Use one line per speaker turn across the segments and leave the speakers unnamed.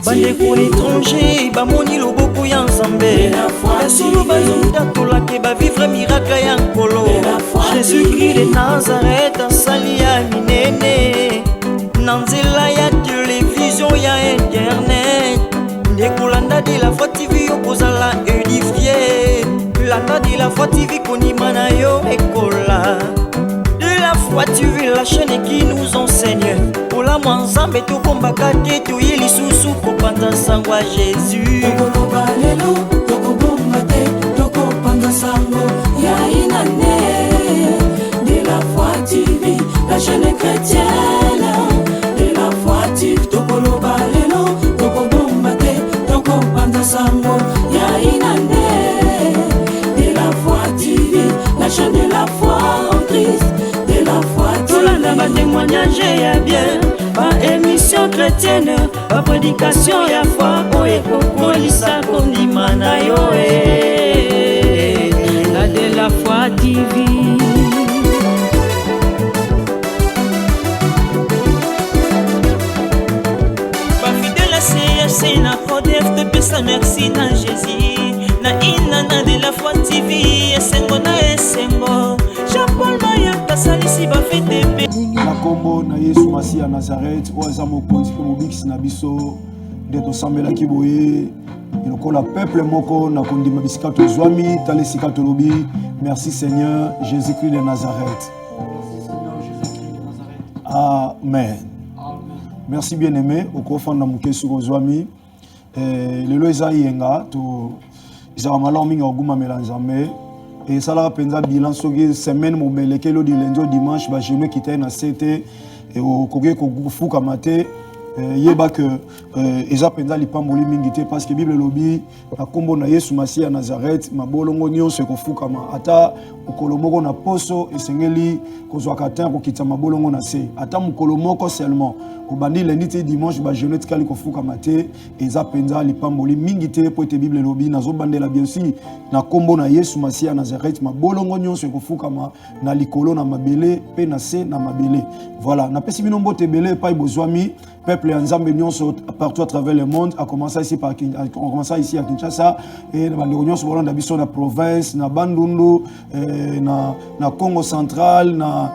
bandeko étranger bamoni loboko ya nzambe solo bazondakolake bavivre miracle ya nkolo. Jésus-Christ de Nazareth asali ya minene na nzela ya télévision ya internet. Ndekolanda de la foi TV okozala édifié, landa de la foi TV konima na yo ekola. De la foi TV, la chaîne qui nous enseigne pour la mwanzambe tokombaka te toye lisusu kopanda sango ya Jésus.
Tokoloba lelo tokobomba te tokopanda sango ya inane. De la foi TV, la chaîne chrétienne. De la foi TV, tokoloba lelo tokobomba te tokopanda sango ya inane. De la foi TV, la chaîne de la foi en Christ. De la foi TV,
tolanda ba témoignage ya bien, ba émission chrétienne, ba prédication ya foi oye kokolisa kondima na yo la de la foi TV. C'est na kodef de pesa merci na Jésus na inana de la foi TV esengo na esengo Jean-Paul Mayaka salisi ba fete pe
na kombo na Yesu Masiya Nazareth oza mokonzi ko mobikisi na biso de to sambela ki boye lokola peuple moko na kondima bisika to zwami tale sika to lobi. Merci Seigneur Jésus-Christ de Nazareth. Merci Seigneur Jésus-Christ de Nazareth. Amen. Merci bien-aimé, au kofanda mukesu kozwami. Lelo eza yenga to eza malon minga oguma melanzambe. Et ça la penza bilan soki semaine mobeleke lo di lundi au dimanche ba jeune kita na CT et au koge ko fuka mate yeba que eza penza lipamboli mingi te parce que Bible lobi na kombo na Yesu Masiya Nazareth mabolongo nyonso ko fuka ma ata ukolomoko na poso esengeli kozwa katin ko kita mabolongo na se ata mukolomoko seulement obandi lundi te dimanche ba jeune tikali ko fuka mate eza penza lipamboli mingi te po te Bible lobi nazo bandela bien sûr na kombo na Yesu Masiya Nazareth mabolongo nyonso ko fuka ma na likolo na mabele pe na se na mabele. Voilà na pesi binombo te belé pa ibozwami peuple Nzambe nyonso partout à travers le monde a commencé ici à Kinshasa et na bando nyonso bolanda biso na province na Bandundu na Congo central na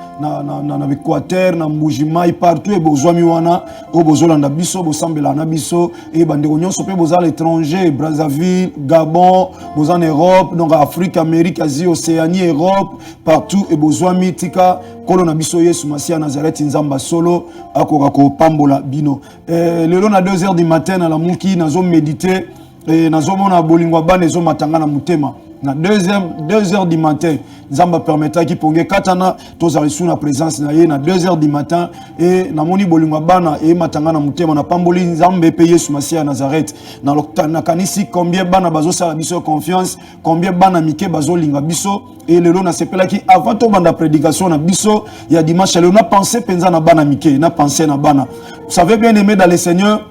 Équateur na Mbujimai partout et bozwami wana o bozolanda biso bosambela na biso et bando nyonso pe boza à l'étranger Brazzaville Gabon boza en Europe donc Afrique Amérique Asie Océanie Europe partout et bozwami tika kolo na biso Yesu Masiya Nazareth Nzamba solo akoka ko pambola bino. Lelo na 2h du matin na la muki nazo méditer et nazo mona bolingwa bana ezo matanga na mutema na 2h du matin Nzamba permettra ki ponge katana tozali sous na présence na ye na 2h du matin et na moni bolingwa bana e matanga na mutema na pamboli Nzambe pe Yesu Masiya Nazareth na kanisi combien bana bazo sala biso confiance combien bana mike bazo linga biso et lelo na sepela ki avant to banda prédication na biso ya dimanche lelo na penser penza na bana mike na penser na bana. Vous savez bien aimé dans le Seigneur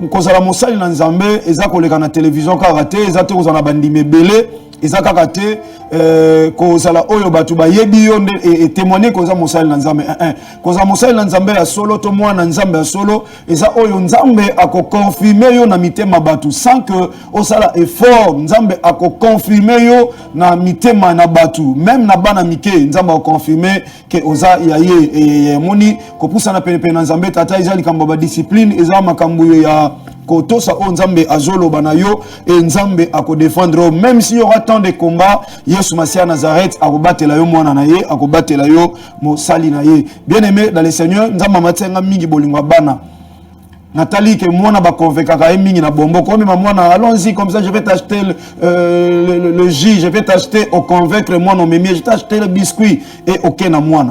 kozala mosali na Nzambe eza koleka na télévision kaka te eza te kozala bandime belé eza kaka te kozala oyo batu bayebi yo et témoigner koza mosali na Nzambe koza mosali na Nzambe ya solo to mwana Nzambe ya solo eza oyo Nzambe ako confirmer yo na mitema batu sans que osala effort Nzambe ako confirmer yo na mitema na batu même na bana mike Nzambe ako confirmer que oza ya ye moni ko pusa na pene na Nzambe tata eza likambo ba discipline eza makambo yo ya kotosa o Nzambe azolo bana yo et Nzambe ako défendre même si y aura tant de combats Yesu Masiya Nazareth akobatela yo mwana na ye akobatela yo mosali na ye. Bien aimé dans le Seigneur Nzamba matenga mingi bolingwa bana Nathalie que moi na ba convaincre ka mingi na bombo comme maman allons-y comme ça je vais t'acheter le jus je vais t'acheter au convaincre moi non mais je vais t'acheter le biscuit et OK na moi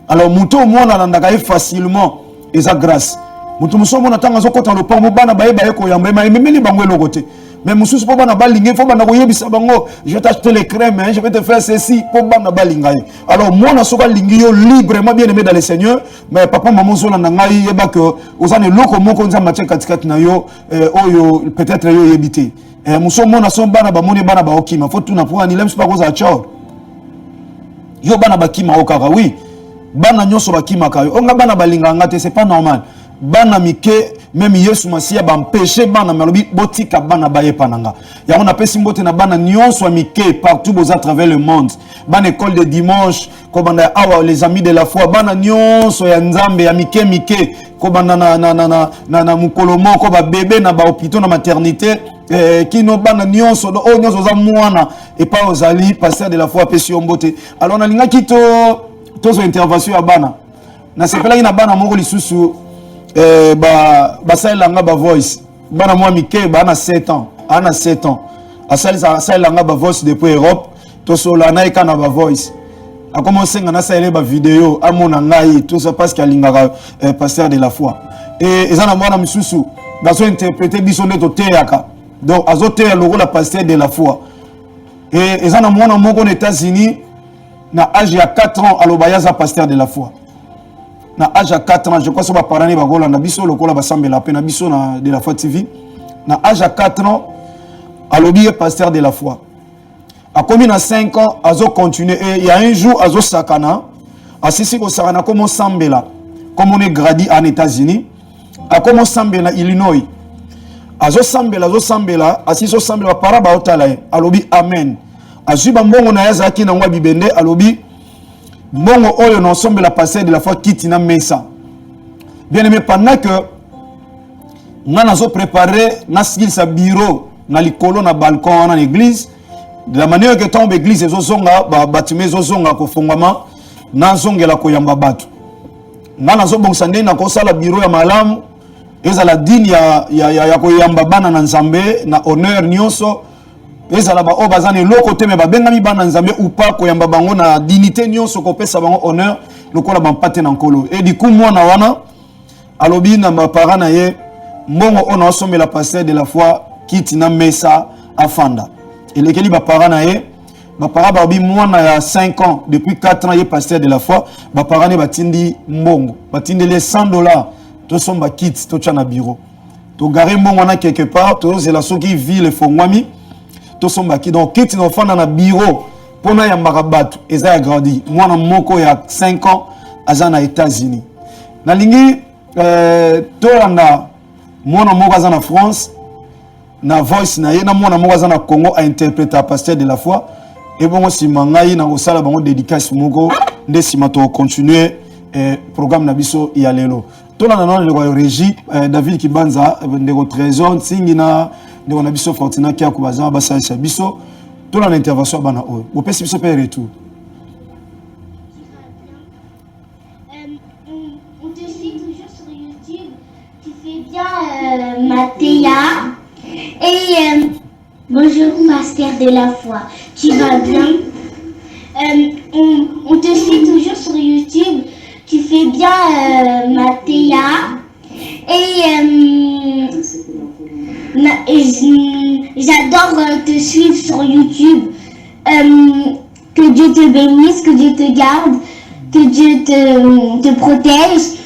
alors muto moi na ndaka facilement et ça grâce mutu musomo na tanga zokota lo pambo bana baye ko yamba memeli bango lo côté mais mususu po bana balinge fo bana ko yebisa bango je vais t'acheter les crèmes hein, je vais te faire ceci po bana balinga alors moi na soka lingi yo librement bien aimé dans le Seigneur mais papa maman zo na ngai yeba que ozane loko moko nzamba tia katikati na yo oyo peut-être yo yebité musomo na son bana ba moni bana ba okima faut tout na pour ani lem pas cause a chao yo bana bakima okara oui bana nyonso bakimaka yo onga bana balinganga te c'est pas normal bana mike même Yesu Masia bampêcher bana malobi botika bana bayepananga yango na pesi mbote na bana nyonso mike partout à travers le monde bana école de dimanche ko banda awa les amis de la foi bana nyonso ya nzambe ya mike ko banda na mukolo moko ba bébé na ba hôpital na maternité kino bana nyonso o nyonso za mwana et pas ozali pasteur de la foi pesi mbote alors na linga kito tozo intervention ya bana na sepela ina bana moko lisusu basalelanga ba voice bana mwa mike bana 7 ans ana 7 ans asalelanga ba voice depuis Europe tosola na ikana ba voice a commencé ngana saele ba vidéo amona ngai tout ça parce qu'alinga pasteur de la foi et ezana mwana misusu baso interpréter biso neto teyaka donc azote logo la pasteur de la foi et ezana mwana moko aux États-Unis na âge ya 4 ans alobayaza pasteur de la foi na âge à 4 ans je crois que ba parani ba gola na biso lokola ba sambela pe na biso na de la foi TV na âge à 4 ans alobi pasteur de la foi a commis na 5 ans azo continuer et il y a un jour azo sakana asisi ko sakana comme sambela comme on est gradi en États-Unis a comme sambela Illinois azo sambela asisi sambela para ba otala alobi amen azuba mbongo na yazaki na ngwa bibende alobi Bongo oyo non sombe la passer de la foi quitte na mesa. Bien aimé pendant que on a préparé na skill sa bureau na likolo na balcon na l'église de la manière que tombe église ezozonga ba bâtiment ezozonga ko fongama na zongela ko yamba batu. Na zo bongsa ndé na ko sala bureau ya malamu ezala dini ya ko yamba bana na nzambe na honneur nyonso. Ezala ba obazane loko te me ba bengami bana nzambe ou pas ko yamba bango na dignité nyonso ko pesa bango honneur lokola bampate na nkolo et du coup moi na wana alobi na ma parents na ye mbongo ona osombe la pasteur de la foi kiti na mesa afanda et lekeli ba parents na ye ba parents ba bi mwana ya 5 ans depuis 4 ans ye pasteur de la foi ba parents ne batindi mbongo batindi les $100 to somba kit to tcha na bureau to garé mbongo na quelque part to zela soki ville fongwami to somba ki donc kiti no fanda na bureau pona ya marabatu eza ya grandi mwana moko ya 5 ans aza na États-Unis na lingi tolanda mwana moko aza na France na voice na ye na mwana moko aza na Congo a interpréter à pasteur de la foi et bon sima ngai na osala bango dédicace moko nde sima to continuer programme na biso ya lelo tolanda na le régie David Kibanza ndeko trésor singina ndeko na biso Fortina kia kubaza basalisa biso tolanda intervention bana oyo bopesi biso pe retour.
On te suit toujours sur YouTube, tu fais bien Mathéa. Et bonjour pasteur de la foi, tu vas bien? On te suit toujours sur YouTube, tu fais bien Mathéa. Et j'adore te suivre sur YouTube. Que Dieu te bénisse, que Dieu te garde, que Dieu te protège.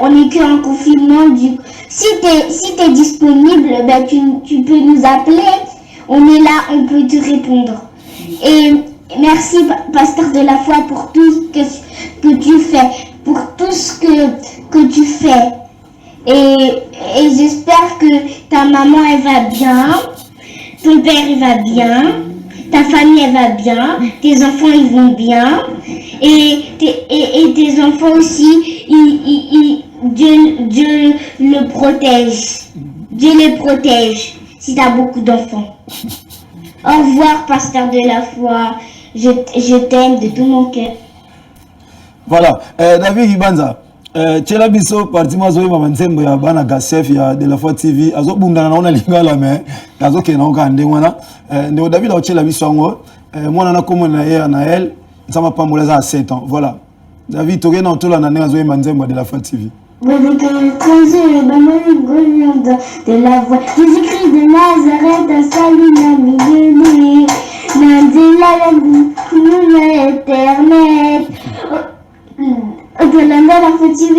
On est qu'en confinement. Si tu es disponible, ben tu peux nous appeler. On est là, on peut te répondre. Et merci, pasteur de la foi, pour tout ce que tu fais. Pour tout ce que tu fais. Et j'espère que ta maman, elle va bien. Ton père, il va bien. Ta famille, elle va bien. Tes enfants, ils vont bien. Et tes enfants aussi, Dieu le protège. Dieu les protège si tu as beaucoup d'enfants. Au revoir, pasteur de la foi. Je t'aime de tout mon cœur.
Voilà. David Ibanza. Tchela biso parti mazo yeba nzembo ya bana Gasef ya de la foi TV azo bundana na ona lingala me azo ke na ngande wana ndo David a tchela biso ngo mwana na komo na ye na elle nzama pambola za 7 ans voilà David toke na tola na ngazo yeba nzembo de la foi TV
De la voix Jésus-Christ de Nazareth a salué la milieu Nandela l'éternel de la foi TV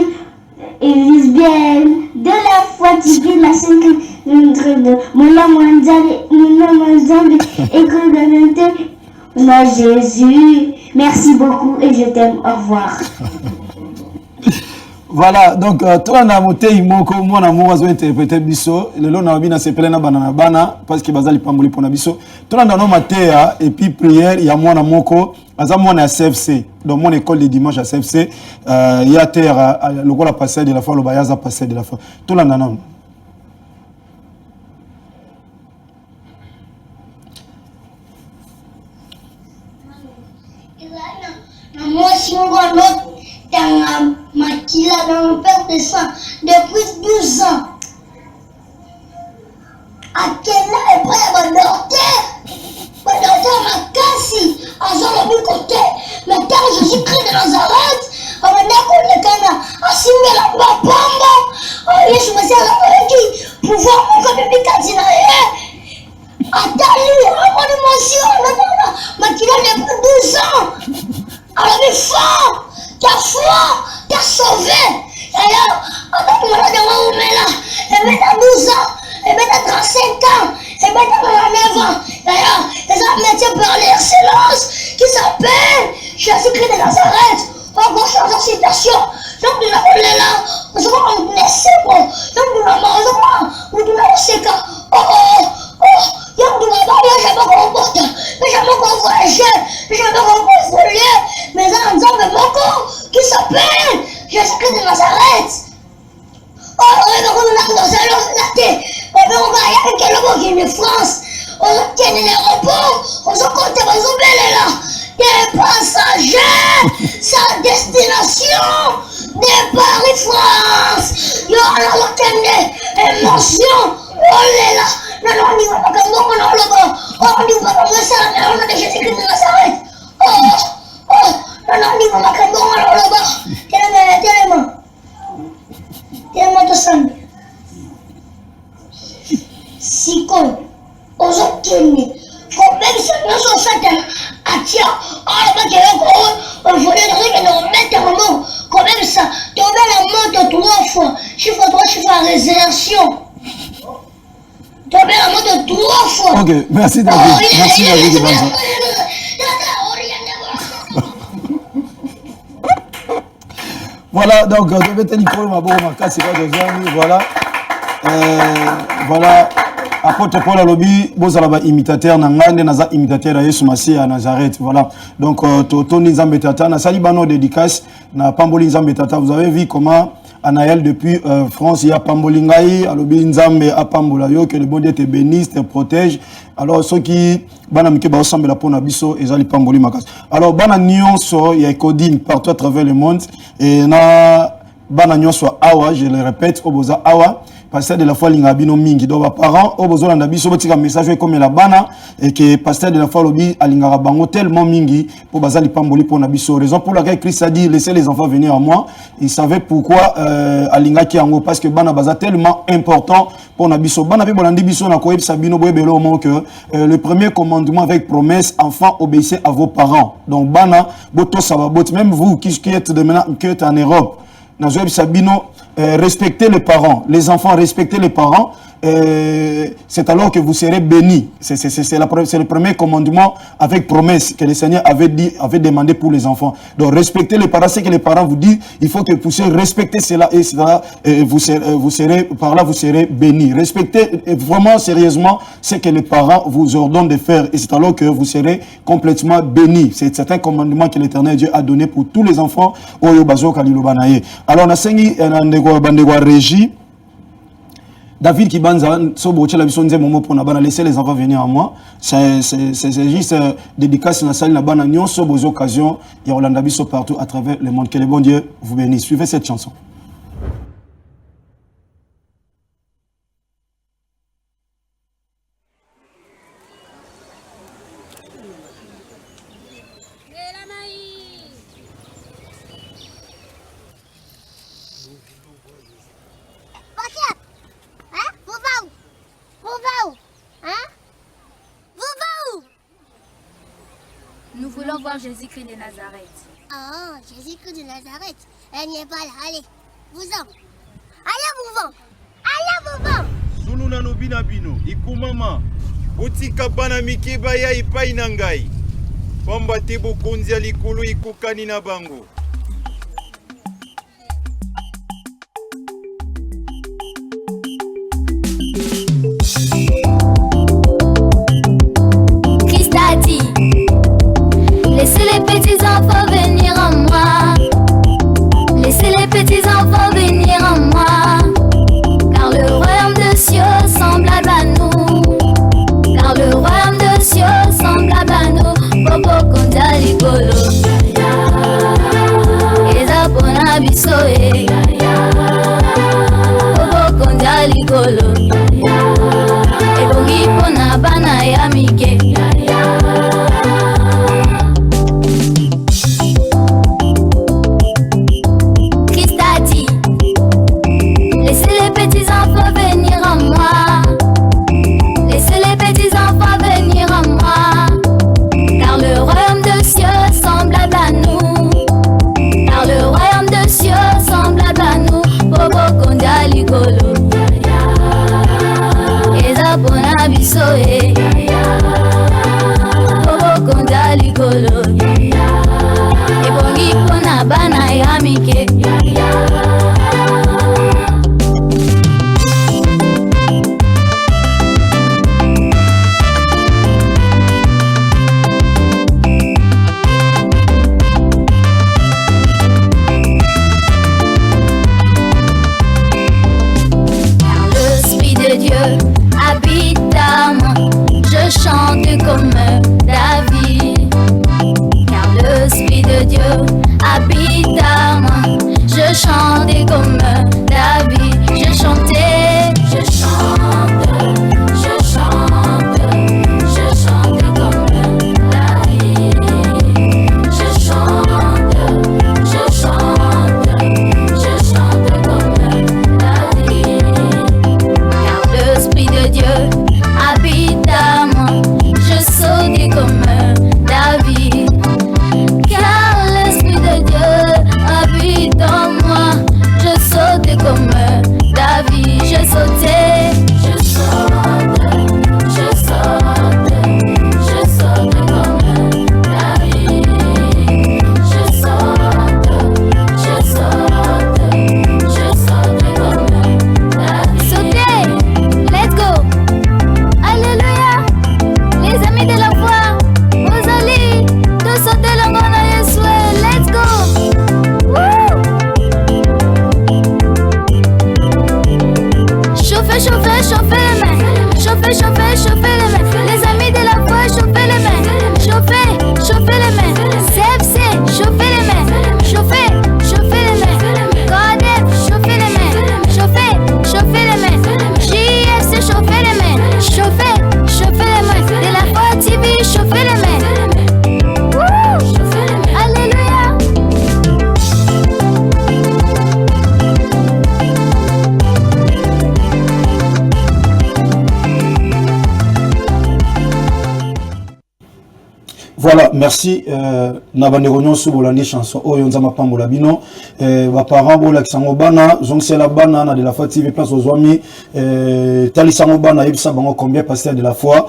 et lesbienne de la foi TV la chaîne de Mola Mwanzali et que Jésus merci beaucoup et je t'aime, au revoir.
Voilà, donc toi na motei moko mwana amour azo interpréter biso le long na bina sepele na bana parce que bazali pamboli pona biso toi na no matea et puis prière ya mwana moko aza mwana ya CFC dans mon école de dimanche à CFC il y a terre le rôle passé de la foi le bayaza passé de la foi toi na non
moi si on voit l'autre dans Makila, dans le père de sang, depuis 12 ans. À quel âge est prêt à ma cassi, à son côté, mais quand je suis Christ de Nazareth, à mon école de Cana, à signer la bombe, je suis passé à la qui, pouvoir mon bébé Katsinaye, à Tali, à mon émotion, Makila, depuis 12 ans. Alors, mais fort! Ta foi, t'as sauvé. Alors, attends, tu m'as dit, on est là. Et bien, t'as 12 ans. Et bien, t'as 35 ans. Et bien, t'as 9 ans. D'ailleurs, ils ont un métier par l'excellence qui s'appelle Jésus-Christ de Nazareth. On va changer la situation. Donc, nous avons les là. On se voit en blessé. Donc, nous avons on doit se cas. Donc, nous avons jamais comporté. Mais jamais qu'on voyage. Mais jamais qu'on voyage. Mais un homme moko qui s'appelle Jésus-Christ de Nazareth. Oh, on a dans sa langue. On va y aller avec le France. On va tenir les robots. On va compter les obélés là. Des passagers. Sa destination. Des Paris-France. Il y a la tenue. Émotion. On est là. Non, on n'y va pas comme moi. On n'y va pas comme ça. On a Jésus-Christ de Nazareth. Non, on va pas comme moi. Tellement de sang. Si qu'on ose tenir, faut même se mettre sur cette action. On va dire qu'on voulait que nous mettons un mot comme ça. Tomber la montre 3 fois. Chiffre 3, chiffre à réservation. Tomber la montre 3 fois.
Ok, merci David. Merci David. Voilà, donc je vais te dire pour ma bonne marque, c'est pas de amis, voilà. Voilà, apôtre Paul Alobi, vous avez imitateur, Nangande, Naza imitateur à Yesu Massi à Nazareth, voilà. Donc, Tony Zambetata, na Salibano dédicace, na Pamboli Zambetata, vous avez vu comment Anaël depuis France, il y a Pambolingaï, Alobi Nzambe à Pambolayo, que le bon Dieu te bénisse, te protège. Alors, ceux qui banamike ba ensemble la pona biso ezali pamboli makas. Alors, bana nyonso ya coding partout à travers le monde et na bana nyonso awa, je le répète, oboza awa. Pasteur de la foi lingabino mingi donc parents au besoin ndabiso botika message comme la bana et que pasteur de la foi lobi alingara bango tellement mingi pour bazali pamboli pour nabiso raison pour laquelle Christ a dit laissez les enfants venir à moi. Il savait pourquoi alingaki yango parce que bana baza tellement important pour nabiso bana pe bolandi biso na koyeb sabino boyebelo mo que le premier commandement avec promesse enfants obéissez à vos parents. Donc bana boto sababot même vous qui êtes de maintenant qui êtes en Europe na zoyeb sabino respectez les parents, les enfants, respectez les parents, c'est alors que vous serez bénis. C'est le premier commandement avec promesse que le Seigneur avait demandé pour les enfants. Donc respectez les parents, c'est que les parents vous disent, il faut que vous puissiez respecter cela et vous serez par là vous serez bénis. Respectez vraiment sérieusement ce que les parents vous ordonnent de faire et c'est alors que vous serez complètement bénis. C'est un commandement que l'Éternel Dieu a donné pour tous les enfants. Alors on a saigné bandegwa régie. David Kibanza, laisser les enfants venir à moi. C'est juste dédicace dans la salle, la sur vos occasions. Il y a Rolanda Bisso partout à travers le monde. Que le bon Dieu vous bénisse. Suivez cette chanson.
Nous voulons voir Jésus-Christ de Nazareth.
Oh, Jésus-Christ de Nazareth. Elle n'y est pas là. Allez, vous-en. Allez, vous-en. Allez, vous-en.
Sunu na nobina bino. Ikumama. Utika bana mikeba ya ipai nangai. Pamba tibu kunzia likulu ikukani na bango.
Voilà, merci. Nabandeko nyonso bolandi chanson oyo nzamba pambola bino. Ba parents bola kisango bana, zongsela bana na de la foi TV place aux amis. Talisango bana yebisa bango combien pasteur de la foi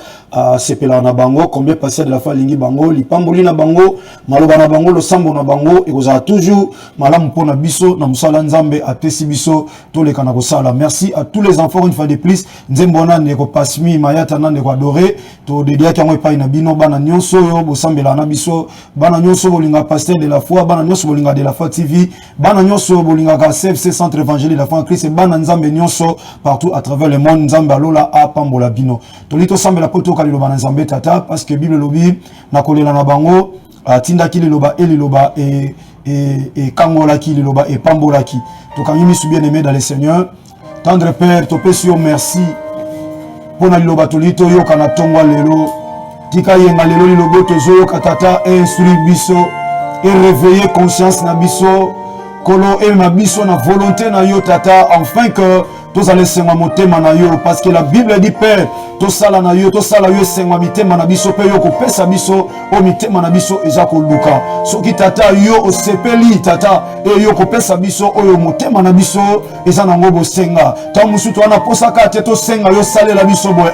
sepela na bango, combien pasteur de la foi lingi bango, lipamboli na bango, maloba na bango, lo sambo na bango, et vous avez toujours malamu pona biso na musala nzambe atesi biso tous les kana kosala. Merci à tous les enfants une fois de plus. Nzembona ndeko pasmi mayata na ndeko adoré, to dedia ki yango epai na bino bana nyonso yo sambela na biso bana nyonso bolinga pasteur de la foi bana nyonso bolinga de la foi TV bana nyonso bolinga ka CFC centre évangélique de la foi en Christ bana nzambe nyonso partout à travers le monde nzambe alola a pambola bino tolito sambela poto kalilo bana nzambe tata parce que bible lobi na kolela na bango tinda ki liloba eliloba et kangola ki liloba et pambola ki to kanyimi su bien aimé dans le Seigneur tendre père to pesio merci pour na liloba tolito yo kana tongwa lelo tika yenga lelo lilobo tozo katata instruire biso et réveiller conscience na biso kolo et na biso na volonté na yo tata afin que tous allez senga motema na yo parce que la Bible dit père to sala na yo senga mitema na biso pe yo ko pesa biso o mitema na biso eza ko luka soki tata yo o sepeli tata e yo ko pesa biso o yo motema na biso eza na ngobo senga ta musutu ana posaka te to senga yo salela biso boy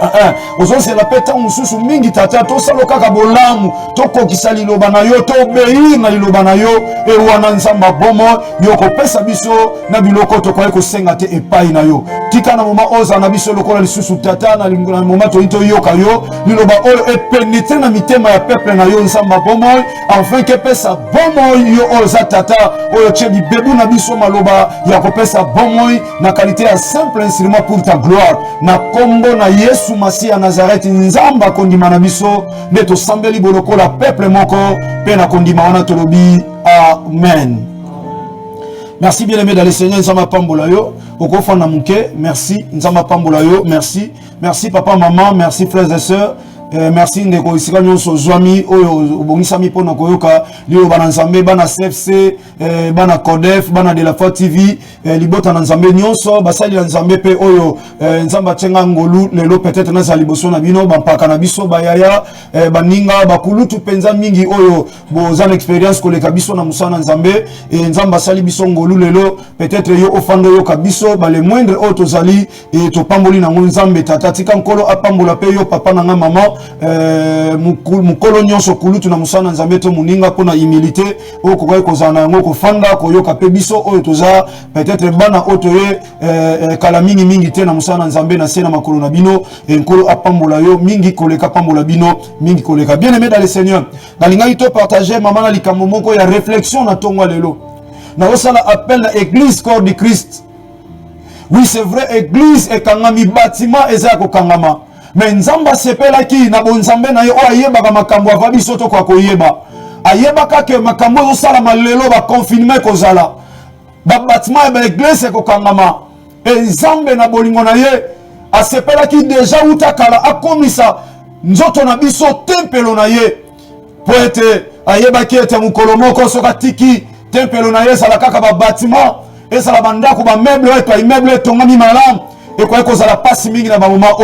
ozo se la peta mususu mingi tata to salo kaka bolamu to ko kisali loba na yo to beyi na liloba na yo e wana nzamba bomo yo ko pesa biso na biloko to ko senga te epai na yo tika na moma oza na biso lokola lisusu tata na moment toito yoka yo liloba oyo epénétrer na mitema ya peuple na yo nzamba bomoy afin que pesa bomoy yo oza tata oyo tchebi bebu na biso maloba ya kopesa bomoy na qualité ya simple instrument pour ta gloire na kombo na Yesu Masi ya Nazareth nzamba kondima na biso nde tosambeli bolokola peuple moko pe na kondima wana tolobi amen. Merci bien aimé dans le Seigneur nzamba pambola yo okofana na muke merci nzamba pambola yo merci. Merci papa, maman, merci frères et sœurs. Merci ndeko isika nyonso zwami oyo obongisami pona koyoka lio bana nzambe bana CFC bana Codef bana de la foi TV libota na nzambe nyonso basali na nzambe pe oyo nzamba tsenga ngolu lelo peut-être na za liboso na bino bampaka na biso bayaya baninga bakulutu penza mingi oyo boza na expérience koleka biso na musana nzambe nzamba sali biso ngolu lelo peut-être yo ofando yo kabiso bale moindre oyo tozali to pamboli na nzambe tata tika nkolo apambola pe yo papa na nga maman mukolo nyonso kulutu na musana nzambe to muninga pona humilité o kokoy kozana yango kofanda koyoka pe biso oyo toza peut-être bana otoye kala mingi te na musana nzambe na sena makolo na bino nkolo apambola yo mingi koleka pambola bino mingi koleka bien aimé dans le Seigneur nalinga to partager mama na likambo moko ya réflexion na tongwa lelo na osala appel na église corps de Christ. Oui c'est vrai église e kangami bâtiment eza ko kangama mais nzamba sepela ki na bonzambe na yo ayeba ka makambo avabi soto kwa koyeba ayeba ka ke makambo yo sala malelo ba confinement kozala ba bâtiment ba église ko kangama et nzambe na bolingo na ye asepela ki déjà utakala akomisa nzoto na biso tempelo na ye poete ayeba ki ete mukolo moko soka tiki tempelo na ye sala kaka ba bâtiment et sala bandako ba meuble et immeuble tongami malamu et quoi que ça la passe mingi na ba moment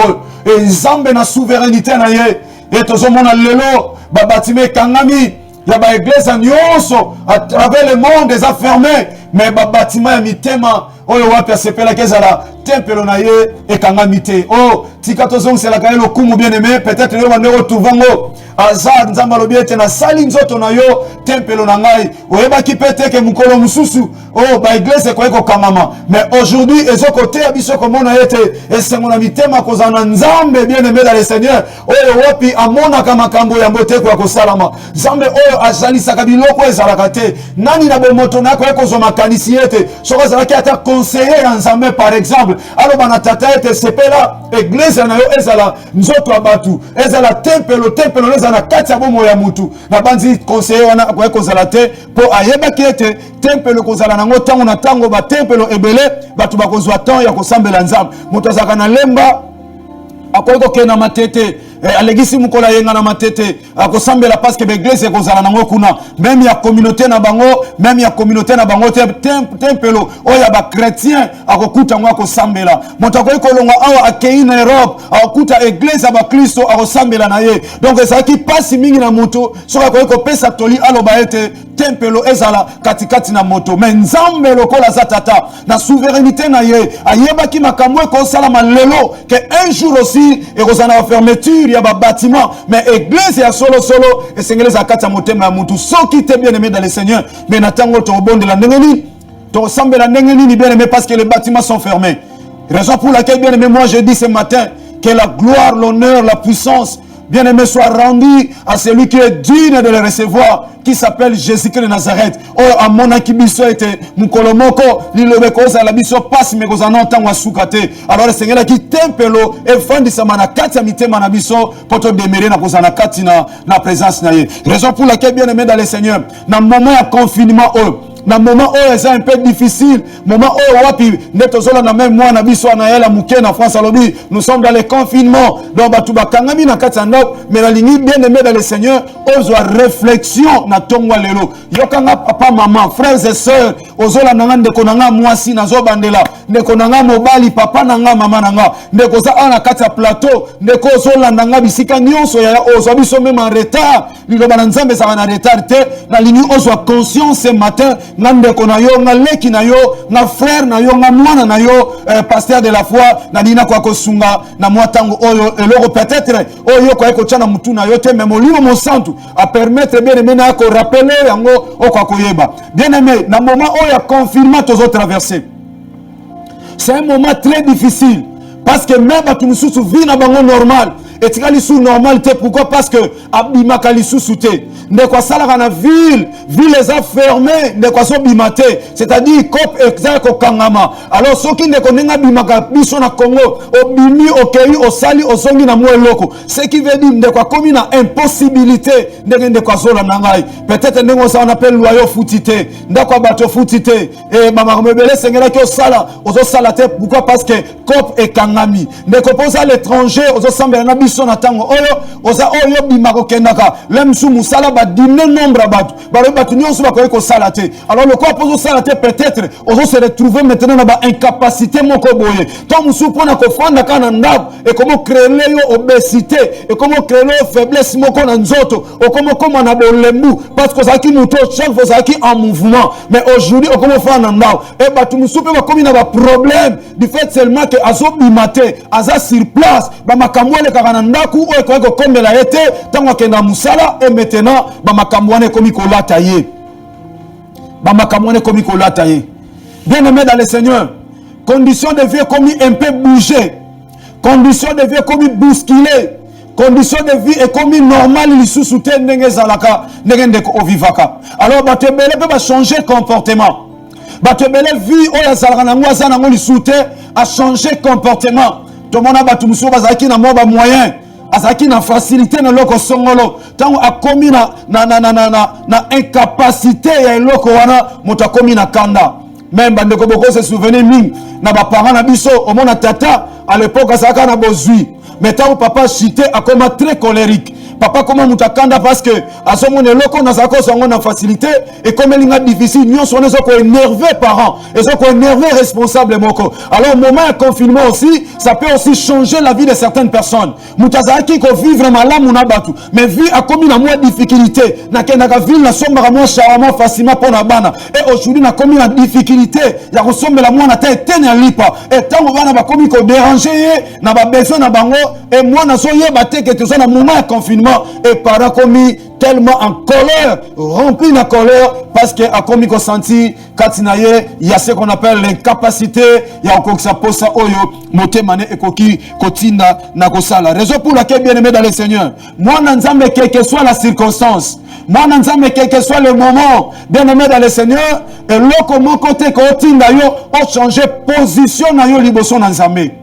et nzambe na souveraineté na ye et tozomona lelo ba bâtiment kangami ya ba église nyonso à travers le monde des affermés mais ba bâtiment ya mitema oyo wapi asepela kezala tempelo na ye ekangami te oh tika tozongela ka lo kumu bien aimé peut-être yo bandeko tuvango azad nzamba lobi ete na sali nzoto na yo tempelo na ngai oyeba ki pete ke mukolo mususu oh ba église ko ekokangama mais aujourd'hui ezokote ya biso komona ete esengo na mitema kozana nzambe bien aimé dans le Seigneur oyo wapi amona kama kambo ya mbote kwa kosalama nzambe oyo azalisaka biloko ezalaka te nani na bomoto nako ekozoma kanisi ete soka zalaki ata conseiller ya nzambe par exemple alors bana tata ete sepela église na yo ezala nzoto abatu ezala tempelo ezala kati ya bomo ya mutu na banzi conseiller wana ko kozala te po ayeba ki ete tempelo kozala nango tango na tango ba tempelo ebele batu bakozwa temps ya kosambela nzambe mutu azaka na lemba akoki kena matete alegisi mukola yenga na matete akosambela parce que l'église ekozala nango kuna même ya communauté na bango tempelo oya ba chrétien akokuta ngo akosambela moto akoki kolonga awa akei na Europe akuta église ya ba Kristo akosambela na ye donc ezalaki pasi mingi na moto soki akoki kopesa toli aloba ete tempelo ezala katikati na moto mais nzambe lokola za tata na souveraineté na ye ayebaki makambo ekosalama lelo que un jour aussi ekozala na fermeture ya ba bâtiment mais église ya solo esengeli za kati ya motema ya mutu soki te bien aimé dans le Seigneur mais natango to bondela ndenge nini to sambela ndenge nini bien aimé parce que les bâtiments sont fermés raison pour laquelle bien aimé moi je dis ce matin que la gloire l'honneur la puissance bien aimé soit rendu à celui qui est digne de le recevoir qui s'appelle Jésus-Christ de Nazareth. Oh, à mon akibiso était mukolomoko, l'ilobeko za la biso passe mais goza non tango asukate. Alors le Seigneur qui tempelo et fandi samana kati mitema na biso poto demeurer na kozana kati na présence na ye. Raison pour laquelle bien aimé dans le Seigneur, na moment ya confinement na moment où c'est un peu difficile, moment où wapi netozola na même moi na biso na yela muke na France alobi, nous sommes dans le confinement. Donc batu bakangami na kati ndako, mais la ligne bien aimé dans le Seigneur, ozwa réflexion na tongwa lelo. Yokanga papa maman, frères et sœurs, ozola nanga ndeko nanga mwasi nazo bandela, ndeko nanga mobali papa nanga mama nanga, ndeko za ana kati ya plateau, ndeko ozola nanga bisika nyonso ya ozwa biso même en retard, liloba na nzambe za na retard te, na ligne ozwa conscience ce matin. Ngandeko na yo ngaleki na yo na frère na yo ngamwana na yo pasteur de la foi na dina kwa kosunga na mwatango oyo eloko peut-être oyo kwa ko tchana mutu na yo te même olimo mon santu a permettre bien aimé na ko rappeler yango okwa koyeba bien aimé na moment oyo confinement tozo traverser c'est un moment très difficile parce que même batu mususu vie na bango normal et tikali sous normalité pourquoi parce que abimaka lisusu te ndeko salaka na ville les a fermé ndeko so bimate c'est-à-dire cop exact kangama alors soki ndeko nenga bimaka biso na Congo obimi okei osali osongi na mweloko ce qui veut dire ndeko komi na impossibilité ndeko azola na ngai peut-être ndeko ça on appelle loyo futite ndeko bato futite et mama mebele sengela ki osala ozo sala te pourquoi parce que cop ekangami ndeko posa l'étranger ozo sambela na biso na tango oyo oza oyo bimako kendaka lemsu musala ba diminuer nombre batu balo batu nyonso bakoki ko sala te alors le corps pozo sala te peut-être ozo se retrouver maintenant na ba incapacité moko boye to musu pona ko fanda kana ndako et comment créer yo obésité et comment créer yo faiblesse moko na nzoto o comment na bolembu parce que ça qui nous touche chaque fois ça qui en mouvement mais aujourd'hui o comment faire na ndako et batu musu pe ba komi na ba problème du fait seulement que azo bimate aza sur place ba makambo le kana ndako o ko kombela ete tango kenda musala et maintenant ba makambo wane komi ko lata ye ba makambo wane komi ko lata ye bien aimé dans le Seigneur condition de vie comme un peu bouger condition de vie comme bousculer condition de vie est comme normal lisusu te ndenge zalaka ndenge ndeko ovivaka alors ba te bele pe ba changer comportement ba te bele vie oya zalaka na ngwa za na ngoli sute a changer comportement to mona ba tumuso bazaki na mo ba moyen azaki na facilité na loko songolo tango akomi na incapacité ya loko wana moto akomi na kanda même bandeko boko se souvenir mingi na ba parents na biso omona tata à l'époque azaka na bozui mais tango papa chité akoma très colérique papa comment mutakanda parce que azomone loko na zako songo na facilité et comme elinga difficile nyonso on ezoko énerver parents ezoko énerver responsable moko alors moment de confinement aussi ça peut aussi changer la vie de certaines personnes mutazaki ko vivre malamu na batu mais vie a commis na moi difficulté na kenaka ville na somba moi charama facilement pour na bana et aujourd'hui na commis na difficulté ya ko sombela moi na ta etene lipa et tango bana ba commis ko déranger na ba besoin na bango et moi na so yeba te que tu na moment de confinement et parents commis tellement en colère, rempli de colère parce que a commis qu'on senti katinaye il y a ce qu'on appelle l'incapacité il y a encore ça posa oyo motemane ekoki kotinda na kosala raison pour laquelle bien aimé dans le Seigneur moi nzambe quelle que soit la circonstance moi nzambe quel que soit le moment bien aimé dans le Seigneur et loko mon côté kotinda yo o changer position na yo liboso na nzambe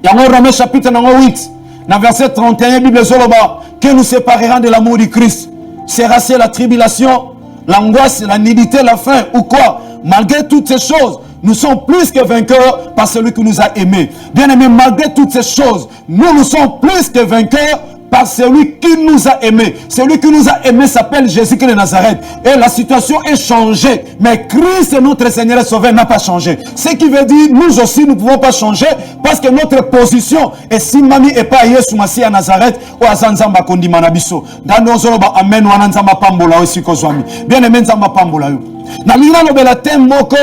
ya Romains chapitre 8 dans verset 31, Bible Zoloba, que nous séparerons de l'amour du Christ. Sera-ce la tribulation, l'angoisse, la nudité, la faim ou quoi? Malgré toutes ces choses, nous sommes plus que vainqueurs par celui qui nous a aimés. Bien-aimés, malgré toutes ces choses, nous sommes plus que vainqueurs par celui qui nous a aimés. Celui qui nous a aimés s'appelle Jésus-Christ de Nazareth. Et la situation est changée. Mais Christ, notre Seigneur et Sauveur, n'a pas changé. Ce qui veut dire, nous aussi, nous ne pouvons pas changer parce que notre position est si mami et pas Yesu Masi à Nazareth ou à Zanzamba Kondi Manabiso. Dans nos oroba, amen, ou ananzamba pambola aussi kozwami. Bien aimé, nzamba pambola yo. Na lina lobela tem moko,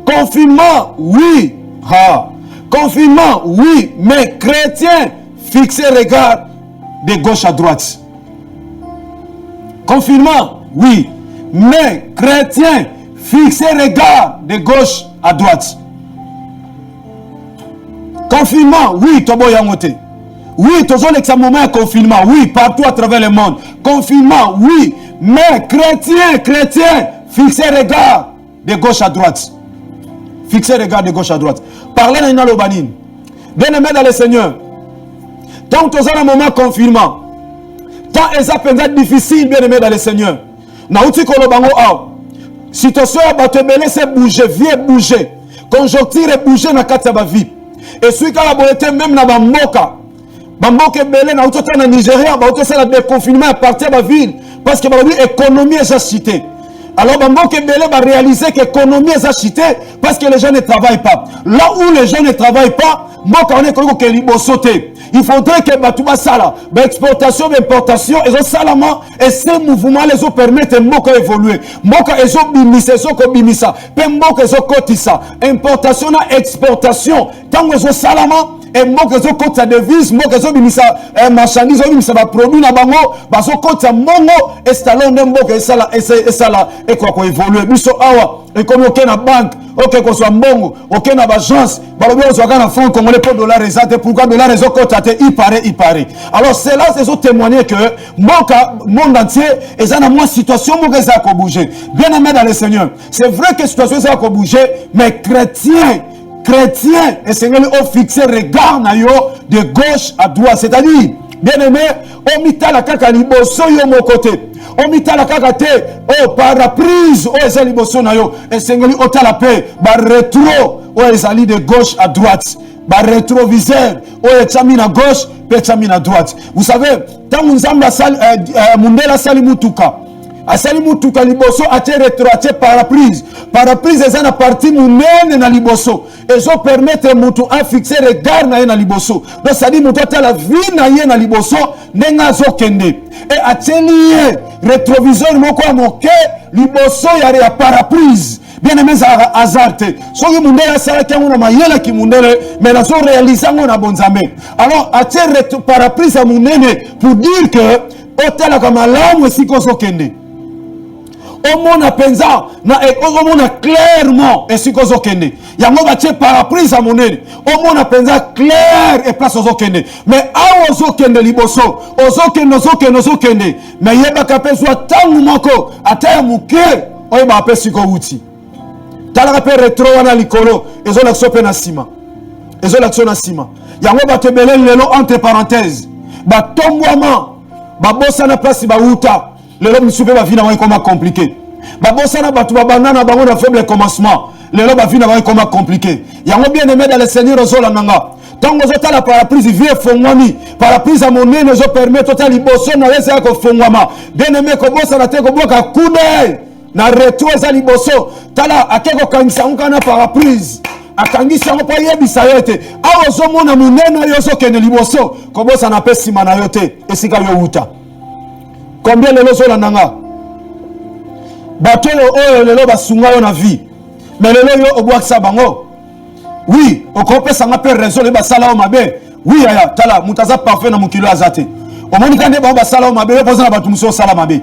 confinement, oui. Confinement, oui. Mais chrétien, fixez regard de gauche à droite. Confinement, oui. Mais chrétien, fixez regard de gauche à droite. Confinement, oui, tobo yangote. Oui, toujours l'examen confinement, oui, partout à travers le monde. Confinement, oui. Mais chrétien, fixez regard de gauche à droite. Fixez regard de gauche à droite. Parlez dans le banin. Bien-aimé dans le Seigneur. Tant que tu as un moment confinement, tant que ça peut être difficile, bien aimé dans le Seigneur. Naouti kolobango ao. Situation à battre belé c'est bouger, vieux bouger. Conjoncture est bouger na kati ya vie. Et celui qui a la bonté même na bamboka. Bamboka belé na outo na Nigeria, ba outo c'est la déconfinement à partir de la ville parce que l'économie est cité. Alors bamboka belé va réaliser que l'économie est cité parce que les gens ne travaillent pas. Là où les gens ne travaillent pas, mboka on est comme que libo sauter. Il faudrait que Batouba Sala, exportation, importation, et salama, et ces mouvements les ont permettre Mboka évoluer. Mboka les ont bimisa, les ont bimisa, Mboka les ont kotisa, importation et exportation. Tant que les ont salama, et Mboka les ont kotisa sa devise, Mboka les ont bimisa, marchandise, ils ont bimisa produit na bango, ils ont kotisa mongo, et salon de Mboka et sala, et quoi qu'on évolue. Biso awa, et comme aucun na banque. Ok, qu'on soit bon, ok, na agence, balobi on soit dans fonds congolais pour dollar exact, pourquoi dollar les autres côtés, il paraît. Alors c'est là ils ont témoigné que monde entier et ça n'a moins situation mon ça a bouger. Bien aimé dans le Seigneur, c'est vrai que situation ça a bouger, mais chrétien et Seigneur ont fixé regard na yo de gauche à droite, c'est-à-dire bien aimé, on mita la kaka liboso yo mon côté. On mita la kakate, oh paraprise, oh ezali boso na yo, et sengeli ota la paix, ba rétro, oh ezali de gauche à droite, ba rétroviseur, oh etchami na gauche, pe etchami na droite. Vous savez, tant nzamba sali mundela sali mutuka. Asali mutuka liboso ate rétro ate paraprise. Paraprise ezana parti munene na liboso. Ezo permettre mutu a fixer regard na ye na liboso. Donc ça dit mutu ata la vie na ye na liboso nenga zo kende. Et atelier rétroviseur moko amoke liboso ya paraprise. Bien aimé za azarte. Soki mundela sala kango na mayela ki mundele mais na zo réaliser ngo na bonzambe. Alors ate paraprise a munene pour dire que otala kama lamu esiko zo kende. On a pensé, on a clairement et si qu'on a kende. Yango bache paraprise à mon aide. On a pensé clair et place aux okende. Mais à aux okende liboso, aux okende. Mais yeba kapé soit tangu moko ataya muke. Oyeba apé siko uti. Tala kapé retro wana likolo. Ezo l'action pe na sima. Ezo l'action na sima. Yango bate belé lelo entre parenthèses. Ba tombwama. Ba bossa na place ba uta. Le lobby soupe va venir avoir comment compliqué. Babosana batu babana bango na faible commencement. Le lobby va venir avoir comment compliqué. Yango bien aimé dans le Seigneur Rosola nanga. Tant que zota la paraprise vie fongwami. Paraprise à mon nez nous permet total liboso na lesa ko fongwama. Bien aimé ko bossa na te ko boka kude. Na retro za liboso. Tala akeko kanisa ngana paraprise. Akangisi yango pa yebisa yote. Awo zo mona munene yoso kene liboso. Ko bossa na pesi mana yote. Esika yo uta. Combien de loso la nanga? Bateau oh lelo basunga yo na vie. Mais lelo yo obwakisa bango. Oui, okope sanga pe raison le basala o mabe. Oui aya tala mutaza parfait na mukilo azate. Omoni kande ba basala o mabe poza na batu muso sala mabe.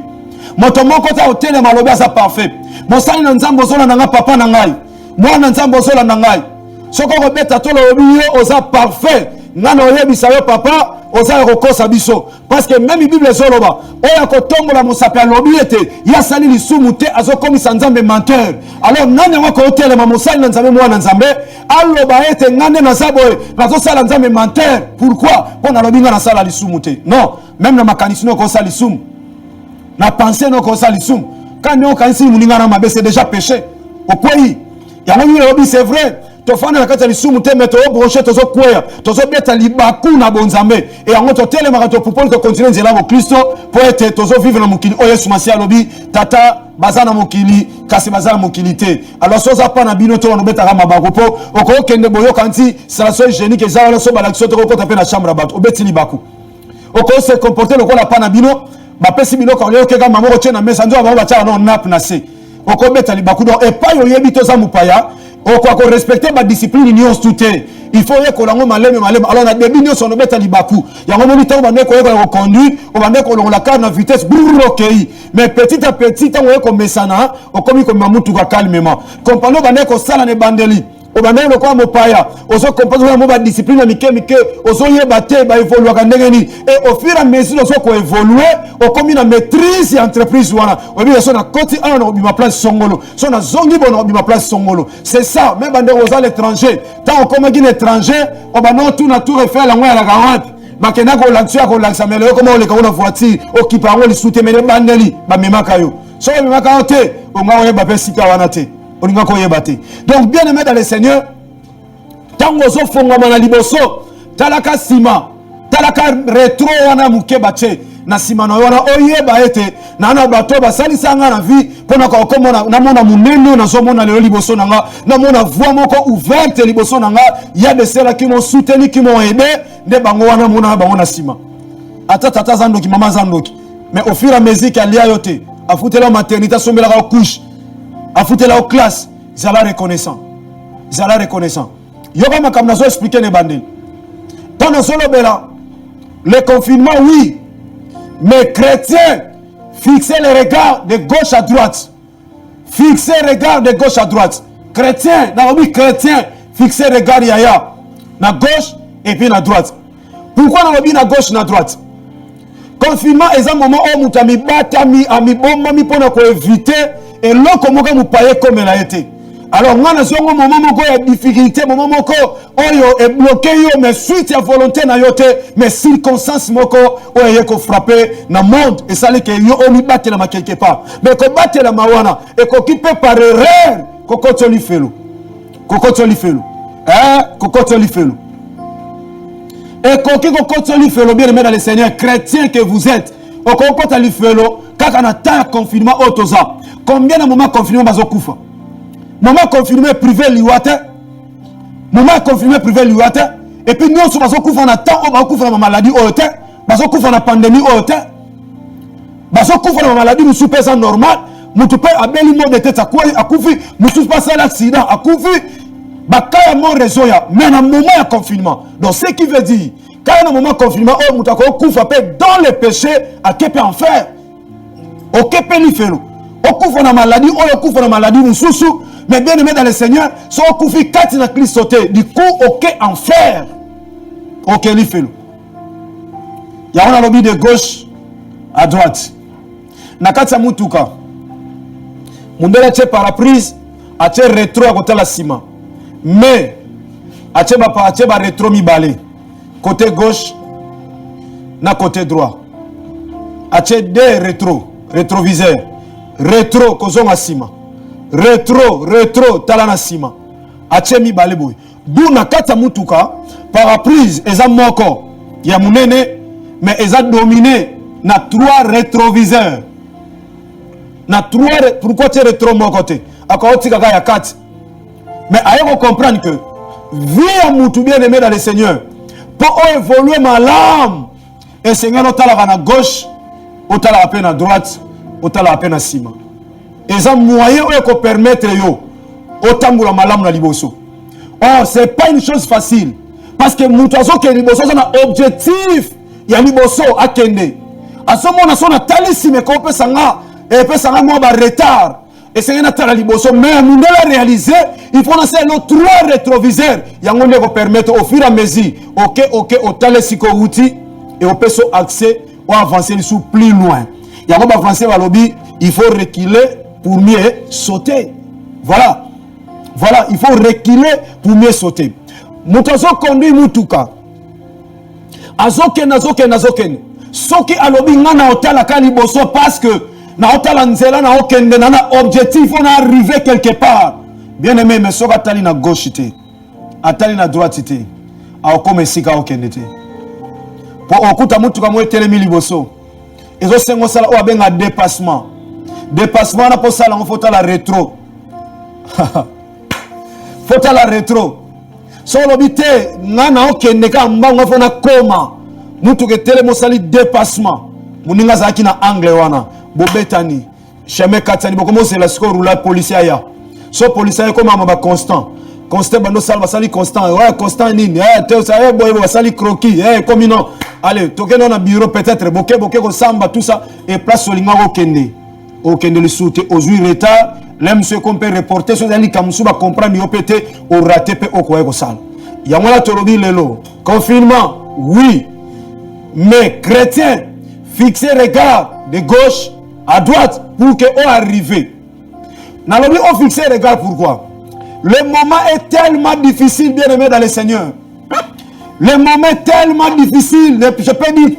Moto moko ta hôtel malobi aza parfait. Mosali na nzambo zola nanga papa na ngai. Mwana nzambo zola na ngai. Soko ko beta to lobi yo oza parfait. Ngana oyebisa yo papa oza kokosa biso parce que même Bible zoloba oya kotongola mosapi lobi ete ya sali lisumu te azokomisa nzambe menteur. Alors nani ngako hôtel ma mosali na nzambe mwana nzambe aloba ete ngane na saboye nazo sala nzambe menteur. Pourquoi? Pona lobi ngana sala lisumu te. Non, même na makanisi no ko sala lisumu. Na pensée no ko sala lisumu. Quand on kanisi muninga na mabe c'est déjà péché. Au point C'est vrai. Tofana na kata lisumu te meto broche tozo kwea tozo beta libaku na bonzambe et en autre tele marato pour continuer nzela mo Kristo pour être tozo vivre na mokili o Yesu Masia lobi tata bazana mokili kasi bazana mokili te alors soza pa na bino to no beta ka mabako po oko kende boyo kanti sala so hygiénique za wala so balakso to ko taper na chambre bato obeti libaku oko se comporter lokola pa na bino ba pesi bino ko le keka mamoko tena mesa ndio ba cha na nap na se oko beta libaku do e pa yo yebi to za mupaya on quoi respecter ma discipline ni on stuté il faut que l'on malem alors na début nous on beta libaku ya ngo moni tango bande ko conduire on bande ko la car na vitesse OK mais petit à petit tango ko mesana on komi ko mamutu ka calmement compagnon bande ko sala ne bandeli o bande ko kwa mopaya ozo composer mo ba discipline mike ozo yebate ba évoluer ka ndengeni et au fur et à mesure ozo ko évoluer o komi na maîtrise ya entreprise wana o bi so na koti a na obima place songolo so na zongi bona obima place songolo c'est ça même bande aux l'étranger tant comme un étranger o ba non tout na tout refaire la ngwa la garantie bakena ko lantia ko lansa mele ko mo le ka una voiture o ki pa ngo li soute mele bandeli ba memaka yo so memaka te o nga o ba pesika wana te. Donc bien aimé dans le Seigneur, tango zo fonga mana liboso, talaka sima, talaka retro wana muke bache, na sima na wana oyeba ete, na na bato ba salisa nga na vie, pona ko komona na mona muneno na zo mona le liboso nanga, na mona voix moko ouverte liboso nanga, il y a des ceux qui m'ont soutenu, qui m'ont aidé, de bango wana mona bango na sima. Ata tata zandoki mama zandoki, mais au fur et à mesure qu'elle y a yote, a foutu la maternité sombela ka couche. A foutu la classe, ils sont reconnaissants. Ils sont reconnaissants. Yoga makamnazo expliquer les bandits. Dans nos solobela, le confinement, oui, mais chrétiens, fixez les regards de gauche à droite. Fixez les regards de gauche à droite. Chrétiens, dans le chrétien, fixez les regards yaya, na gauche et puis na droite. Pourquoi dans le na gauche na droite? Confinement est un moment où mutami batami ami bomba mi pona ko éviter et là comment vous payez comme elle a été. Alors moi na zongo moment moko ya difficulté moment moko oyo est bloqué yo mais suite à volonté na yote mais circonstances moko oyo ko frapper na monde et ça les que yo oni battre na quelque part mais ko battre la mawana et ko qui peut par erreur kokoto li felo kokoto li felo kokoto li felo et kokoto li felo bien aimé dans le Seigneur chrétien que vous êtes kokoto li felo kaka na temps confinement otoza. Combien de moments confinés bazo kufa? Moment confiné privé liwate. Moment confiné privé liwate. Et puis nous bazo kufa na temps on va kufa na maladie ote. Bazo kufa na pandémie ote. Bazo kufa na maladie nous super normal. Mutu pe abeli mo de tête akwa akufi, mutu pas ça l'accident akufi. Bakaya mon réseau ya mais na moment de confinement. Donc ce qui veut dire quand un moment confinement oh mutu ko kufa pe dans le péché à kepe en faire. O kepe li felo. Okufa na maladie, okufa na maladie mususu, mais bien aimé dans le Seigneur, so okufi kati na Christ sauté, du coup OK enfer. OK li felo. Ya on a lobby de gauche à droite. Na kati ya mutuka. Mundela che paraprise, a che rétro à côté la ciment. Mais a che ba rétro mi balé. Côté gauche na côté droit. A che deux rétroviseur. Rétro kozonga sima rétro talana sima achemi baleboy d'où na kata mutuka paraprise eza moko ya munene mais eza dominé na trois rétroviseurs na trois pourquoi tu rétro moko te akoti kaka ya kati mais ayeko comprendre que vie à mutu bien aimé dans le Seigneur pour évoluer ma l'âme et Seigneur otala na gauche otala à na droite otala apena sima eza moyen oyo ko permettre yo otambola malamu na liboso. Or c'est pas une chose facile parce que mutu azoke liboso na objectif ya liboso akende asomona sona talisi me ko pesa nga mo ba retard et c'est na tala liboso mais mundela réaliser il faut lancer nos trois rétroviseurs yango ne ko permettre au fur et à mesure OK otalisi ko outil et au peso accès ou avancer sous plus loin. Il y a un français lobby, il faut reculer pour mieux sauter. Voilà, il faut reculer pour mieux sauter. Moutazo conduit mutuka. Azoken. Soki alobi ngana otala kaliboso parce que na otala nzela na okende na objectif on a arrivé quelque part. Bien aimé, mais soka tali na gauche te, atali na droite te, a okome sika okende te. Po okuta mutu kamo etelemi liboso. Ezo sengo sala o abenga dépassement. Dépassement na po sala ngo fota la rétro. Fota la rétro. So lobite ngana okende ka mbango fona koma. Mutu ke telemo sali dépassement. Muninga zaki na angle wana. Bobetani. Chemin katani bokomo c'est la score roula policier ya. So policier comme mama constant. Constant bando salva sali constant. Ouais constant nini. Te ça boy sali croquis. Comme non. Allez, toke non na bureau peut-être boké ko samba tout ça et place olinga okende. Okende le soute aujourd'hui retard. Là monsieur qu'on peut reporter sur ali kamsu ba comprendre yo pété au raté pe okoye ko sala. Ya mwana tolobi lelo. Confinement. Oui. Mais chrétien fixer regard de gauche à droite pour que on arrive. Nalobi on fixer regard pourquoi? Le moment est tellement difficile, bien aimé dans le Seigneur. Le moment est tellement difficile, je peux dire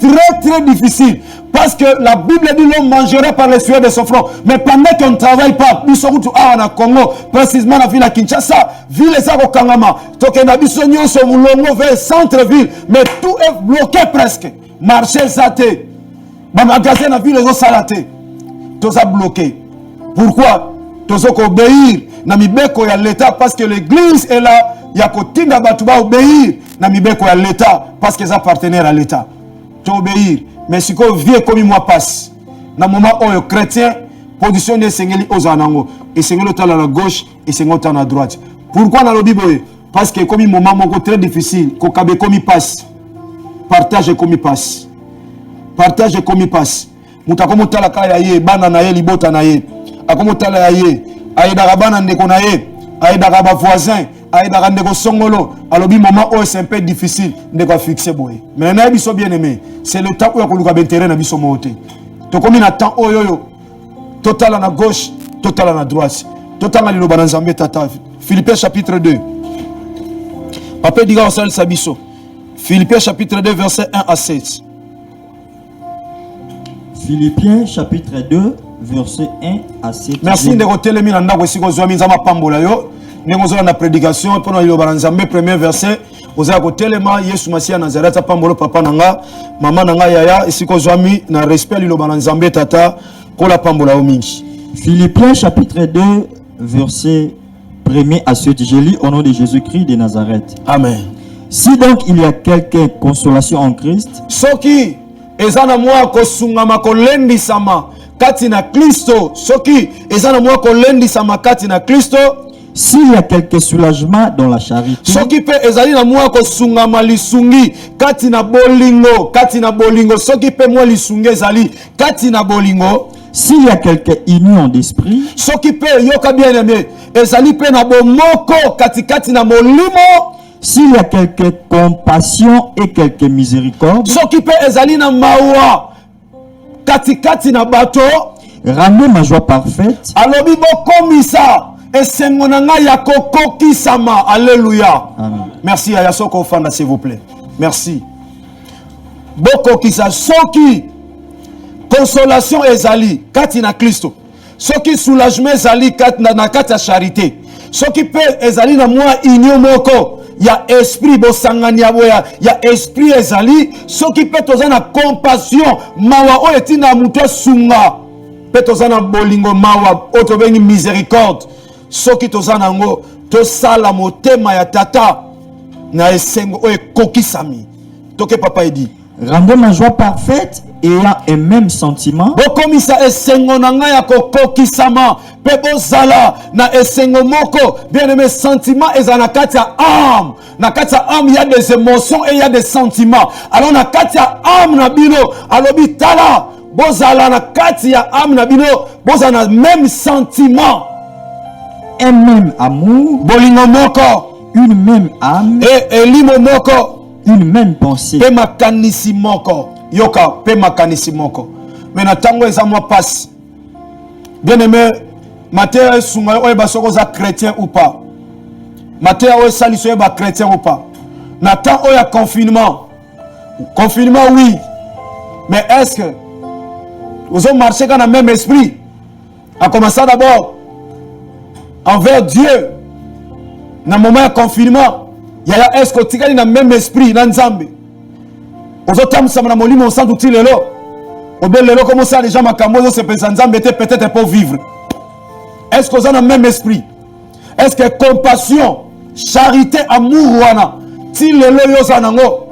très difficile. Parce que la Bible dit l'homme mangera par les sueurs de son front. Mais pendant qu'on ne travaille pas, nous sommes en Congo, précisément dans la ville de Kinshasa, ville de Kangama, Tokenabisonio, Somulongo, vers centre-ville, mais tout est bloqué presque. Marché Zate, le magasin dans la ville de Salate, tout ça bloqué. Pourquoi? Tout ça obéir, Namibeko ya l'État, parce que l'église est là, il y a Kotinda Batouba obéir, Namibeko ya l'État, parce qu'ils appartenaient à l'État. Tu obéir. Mais si tu viens comme moi passe, dans le moment où les chrétiens positionnent Seigneur aux anango, et Seigneur est à la gauche, et Seigneur est à la droite. Pourquoi dans la Bible? Parce que comme moment très difficile, que comme il passe, partage comme il passe. Partage comme il passe. Mutakomo talaka ya ye, bana na ye, libota na ye. Akomo tala ya ye, aïda bana ndeko na ye, aïda ba voisin, aïda ndeko songolo. Alors bi moment où c'est un peu difficile, ndeko fixer boy. Mais na biso bien aimé, c'est le temps où ya koluka bentere na biso mote. To komi na temps oyo total à gauche, total à droite. Total à liloba na Nzambe tata. Philippiens chapitre 2. Papa diga osal sabiso. Philippiens chapitre 2 verset 1 à 7.
Philippiens chapitre 2 verset 1 à 7.
Merci de retelemi na ndako siko zwami nzama pambola yo. Nengo zola na prédication pour nous liloba na Nzambe premier verset. Oza ko telema Yesu Masia Nazareth pambolo papa nanga, mama nanga yaya siko zwami na respect liloba na Nzambe tata ko la pambola o mingi.
Philippiens chapitre 2 verset 1 à 7. Je lis au nom de Jésus-Christ de Nazareth.
Amen.
Si donc il y a quelque consolation en Christ,
soki ezana mwa kosungama kolendisama kati na Kristo, soki ezana mwa kolendisama kati na Kristo,
s'il y a quelque soulagement dans la charité,
soki pe ezali na mwa kosungama lisungi kati na bolingo, soki pe mwa lisungi ezali kati na bolingo,
s'il y a quelque union d'esprit,
soki pe yoka bien aimé ezali pe na bomoko kati na molimo,
s'il y a quelque compassion et quelque miséricorde,
soki pe ezali na mawa kati na bato,
rendez ma joie parfaite.
Alobi bokomisa esengo na ngai ya kokokisama. Alléluia.
Amen.
Merci à Yasoko Fanda s'il vous plaît. Merci. Bokokisa soki consolation ezali kati na Kristo, soki soulagement ezali kati na kati ya charité, soki pe ezali na mwa union moko ya esprit bosangani ya esprit ezali, soki pe toza na compassion mawa o etina muto sunga, pe toza na bolingo mawa o to bengi miséricorde, soki toza nango to sala motema ya tata na esengo o ekokisami. Toke papa edi
rendez ma joie parfaite ayant un même sentiment.
Bokomisa esengo na ngai ya kokokisama pe bozala na esengo moko. Bien aimé, sentiment ezala na kati ya âme. Na kati ya âme il y a des émotions et il y a des sentiments. Alors na kati ya âme na bino alobi tala bozala na kati ya âme na bino bozala na même sentiment,
Un même amour,
bolingo moko,
une même âme,
et elimo moko,
une même pensée.
pe makanisi moko. Yoka pe makanisi moko. Mais na tango eza moi passe. Bien aimé, matin sunga oye basoko za chrétien ou pas. Matin oye saliso oye ba chrétien ou pas. Na temps oye confinement. Confinement oui. Mais est-ce que vous avez marché dans le même esprit? À commencer d'abord envers Dieu na moment ya confinement yaya est-ce que tikali na même esprit na nzambe ozotamsama na molimo osantu ti lelo obel lelo comme ça déjà makambo ozosepelisa nzambe te peut-être pour vivre. Est-ce que vous avez le même esprit? Est-ce que compassion, charité, amour wana ti lelo yoza nango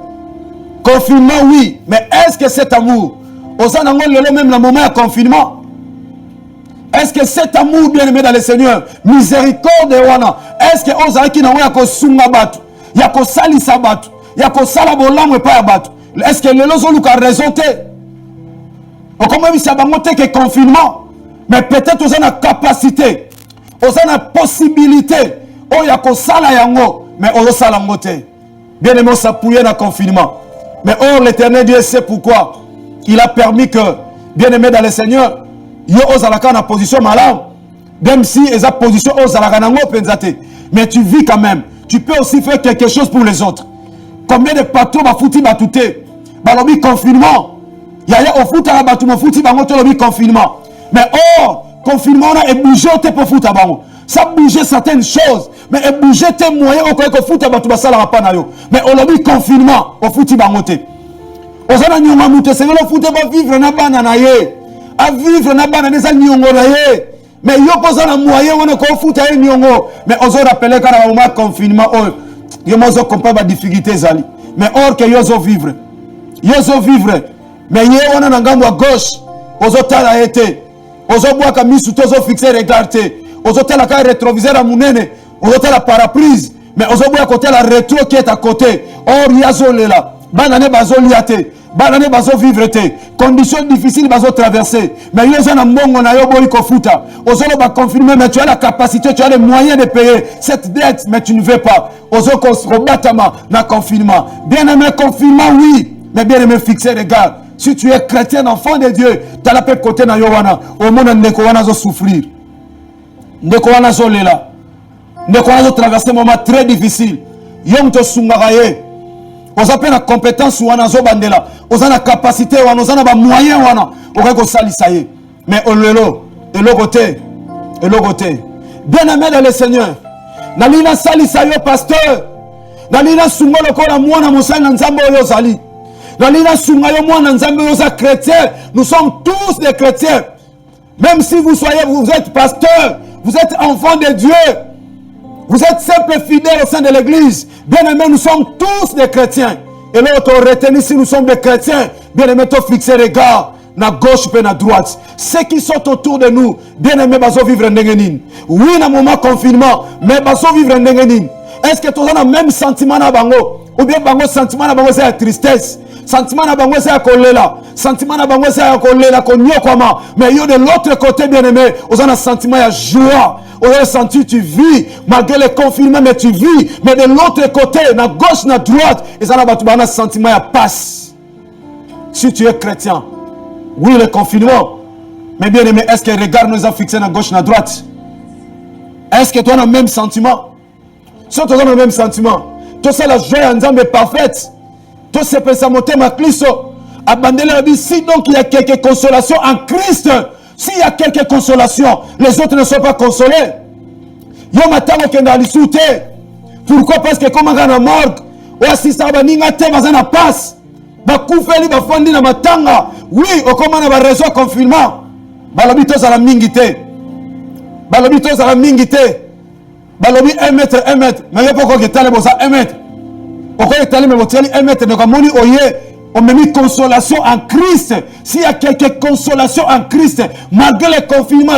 confinement oui, mais est-ce que cet amour oza nango lelo même le moment de confinement? Est-ce que cet amour bien-aimé dans le Seigneur, miséricorde wana, est-ce que oza ki nango ya ko sunga batu, ya ko salisa batu, ya ko sala bolamu pa ya batu? Est-ce que lelo zo luka raison te? O comment bisa bango te que confinement, mais peut-être oza na capacité, oza na possibilité, o ya ko sala yango, mais ozo sala ngo te. Bien-aimé s'appuyer na confinement. Mais or l'Éternel Dieu sait pourquoi il a permis que, bien-aimé dans le Seigneur, yo ozalaka na position malade, même si esa position ozalaka nango penzate, mais tu vis quand même. Tu peux aussi faire quelque chose pour les autres. Combien de patrons ba fouti batouté, ba lobi confinement. Yaya au foot à batou mo fouti bango to lobi confinement. Mais or confinement na e bouger te pour fouta bango. Ça bouger certaines choses, mais e bouger tes moyens au ko foot à batou ba sala pa na yo. Mais au lobi confinement au fouti bango te. Ozana nyonga muté c'est le foot ba vivre na bana na ye. A vivre na bana neza nyongo na ye. Mais yo poza na moyen wana ko futa ye nyongo. Mais ozo rappeler kana moment confinement oh yo mozo compa ba difficulté zali. Mais or que yo zo vivre. Yo zo vivre. Mais ye wana na ngambo à gauche ozo tala été. Ozo boa ka misu tozo fixer regarder. Ozo tala ka rétroviseur à munene. Ozo tala parapluie. Mais ozo boa côté la rétro qui est à côté. Or yazo lela. Bana ne bazo liate. Banane bazo vivre te conditions difficiles bazo traverser mais yo zana mbongo na yo boyi ko futa ozolo ba confirmer mais tu as la capacité tu as les moyens de payer cette dette mais tu ne veux pas ozo ko batama na confinement bien aimé confinement oui mais bien aimé fixer regard si tu es chrétien enfant de Dieu tu as la paix côté na yo wana au monde ndeko wana zo souffrir ndeko wana zo lela ndeko wana zo traverser moment très difficile yo mto sungaka ye oza pe na compétence wana zo bandela oza na capacité wana oza na ba moyen wana okoki kosalisa ye mais olelo eloko te bien aimé dans le Seigneur nali na salisa yo pasteur nali na sunga lokola mwana mosali na nzambe oyo ozali nali na sunga yo mwana nzambe oyo oza chrétien nous sommes tous des chrétiens même si vous êtes pasteur vous êtes enfant de Dieu. Vous êtes simple fidèles au sein de l'église. Bien aimés, nous sommes tous des chrétiens. Et l'autre retenu si nous sommes des chrétiens. Bien aimés, tu fixer les gars, na gauche et na droite. Ceux qui sont autour de nous, bien aimés, bazo vivre ndengenin. Oui, na moment confinement, mais bazo vivre ndengenin. Est-ce que tu as le même sentiment na bango? Ou bien bango sentiment na bango c'est la tristesse. Sentiment na bango c'est la colère. Sentiment na bango c'est la colère, konyokoma. Mais yo de l'autre côté, bien aimé, vous avez un sentiment de joie. Vous avez senti tu vis, malgré les confinements, mais tu vis. Mais de l'autre côté, na gauche, na droite, ils ont un sentiment de passe. Si tu es chrétien, oui, le confinement. Mais bien aimé, est-ce que les regards nous ont fixés na gauche, na droite? Est-ce que tu as le même sentiment? Si tu as le même sentiment, tu sais la joie en Nzambe parfaite. Tu sais que ça monte ma clisso. Abandonner la vie. Si donc il y a quelques consolations en Christ. S'il y a quelques consolations, les autres ne sont pas consolés. Yo matango kenda lisute. Pourquoi? Parce que comme on a morgue, ou assistant à ninga te bazana passe. Ba koufeli ba fondi na matanga. Oui, au comme on a raison confinement. Balobi to za la mingite. Balobi to za la mingite. Balobi 1 mètre 1 mètre. Mais yo poko ketale boza 1 mètre. Poko ketale me boteli 1 mètre de kamoni oye. On me met consolation en Christ. S'il y a quelques consolations en Christ, malgré les confinements,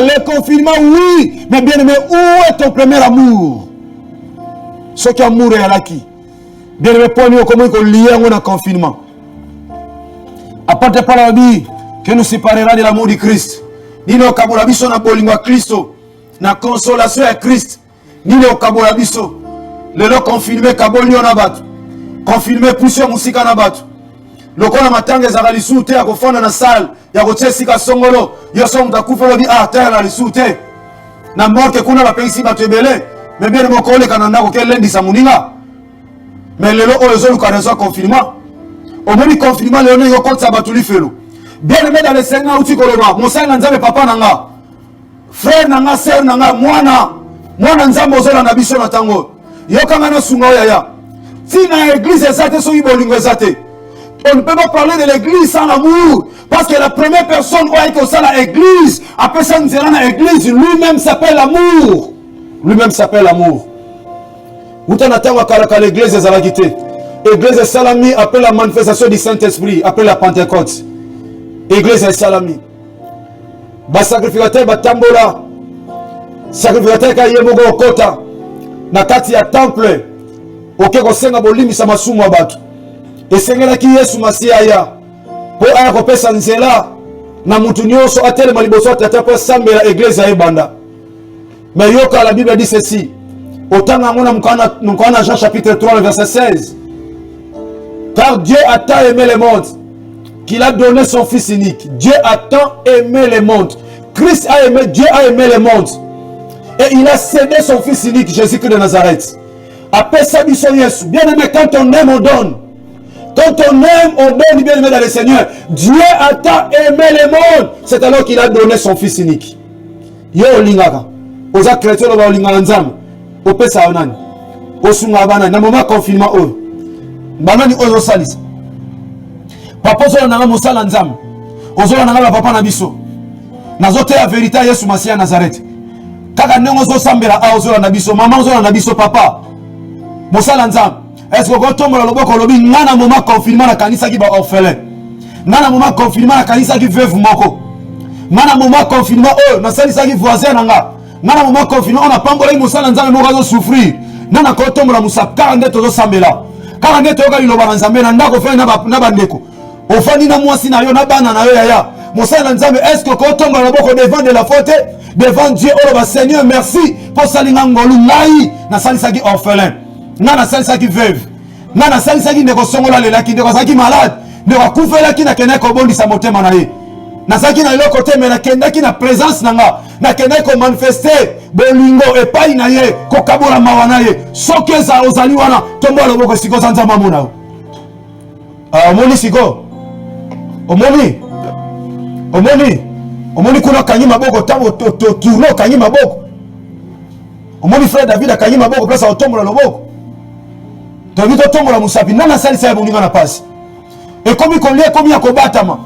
oui. Mais bien aimé, où est ton premier amour? Ce qui amour est à qui? Bien aimé, pour nous, comment on lie un confinement? À part de la vie que nous séparera de l'amour de Christ. Ni le kabolabiso na bolingo à Christo, na consolation à Christ. Ni le kabolabiso, le confiné kaboli on abat, confiné plusieurs musiques en abat. Lokola matanga za lisute ya kufana na sal ya kochesika songolo yo som takufa lobi terre na lisute na morke kuna la pensi batebele mais bien mo kole kananda ko kelendi sa muninga mais lelo o ezolu ka raison confinement o moni confinement lelo yo konta batuli felo bien aimé dans le Seigneur uti kolema mosala nzambe papa nanga frère nanga sœur nanga mwana nzambe ozola na biso na tango Yokangana sunga yaya. Si na église ezate so ibolingo ezate. On ne peut pas parler de l'église sans l'amour. Parce que la première personne qui a été au sein de l'église, après ça, nous allons dans l'église, lui-même s'appelle l'amour. Lui-même s'appelle l'amour. Vous avez l'église des Alagité. L'église des Salami après la manifestation du Saint-Esprit, après la Pentecôte. L'église des Salami. Ba sacrificateur batambola. Sacrificateur ka yemogo okota. Na kati ya temple. Oke kosenga bolimi sa masumu abatu. Esengelaki Yesu Masiya ya. Po aya kopesa nzela na mutu nyonso atelema liboso ya tata po sambela église ya ebanda. Mais yoka la Bible dit ceci. Autant on a Jean chapitre 3 verset 16. Car Dieu a tant aimé le monde qu'il a donné son fils unique. Dieu a tant aimé le monde. Christ a aimé, Dieu a aimé le monde. Et il a cédé son fils unique, Jésus-Christ de Nazareth. Après ça, Yesu. Bien aimé, quand on aime, on donne. Quand on aime, on donne, bien aimé dans le Seigneur. Dieu a tant aimé le monde. C'est alors qu'il a donné son fils unique. Yo lingaka. Oza chrétien lo ba lingana nzambe. Opesa onani. Osunga bana na moment confinement oyo. Banani oyo salisa. Papa zo na mosala nzambe. Ozo na ngala papa na biso. Nazote ya vérité Yesu Masiya Nazareth. Kaka ndenge zo sambela a ozo na biso, mama ozo na biso papa. Mosala nzambe. Est-ce que quand on loboko lobi ngana moment confinement na kanisa ki ba orphelin. Ngana moment confinement na kanisa ki veuve moko. Ngana moment confinement oyo na salisa ki voisin nanga. Ngana moment confinement on a pambola mosala nzambe moko zo souffrir. Nana ko tombola musa 40 tozo sambela. 40 tozo liloba na nzambe na ndako fe na bandeko. Ofani na mwasi na yo na bana na yo yaya. Mosala nzambe est-ce que ko tombola loboko devant de la faute devant Dieu oh ba Seigneur merci pour salinga ngolu ngai na salisa ki orphelin. Nana salisa ki veuve. Nana salisa ki ndeko songola lela ki ndeko saki malade. Ndeko kufela ki na kene ko bondisa motema na ye. Na saki na loko te me na kenda ki na présence nanga. Na kende ko manifester bolingo epai na ye ko kabola mawana ye. Soki eza ozali wana tombola loboko siko sanza mamona. Omoni siko. Omoni kuna kanyi maboko tango tourno kanyi maboko. Omoni frère David akanyi maboko place otombola loboko. David otombola musapi nana salisa ya boninga na pasi. Ekomi kolie komi ya kobatama.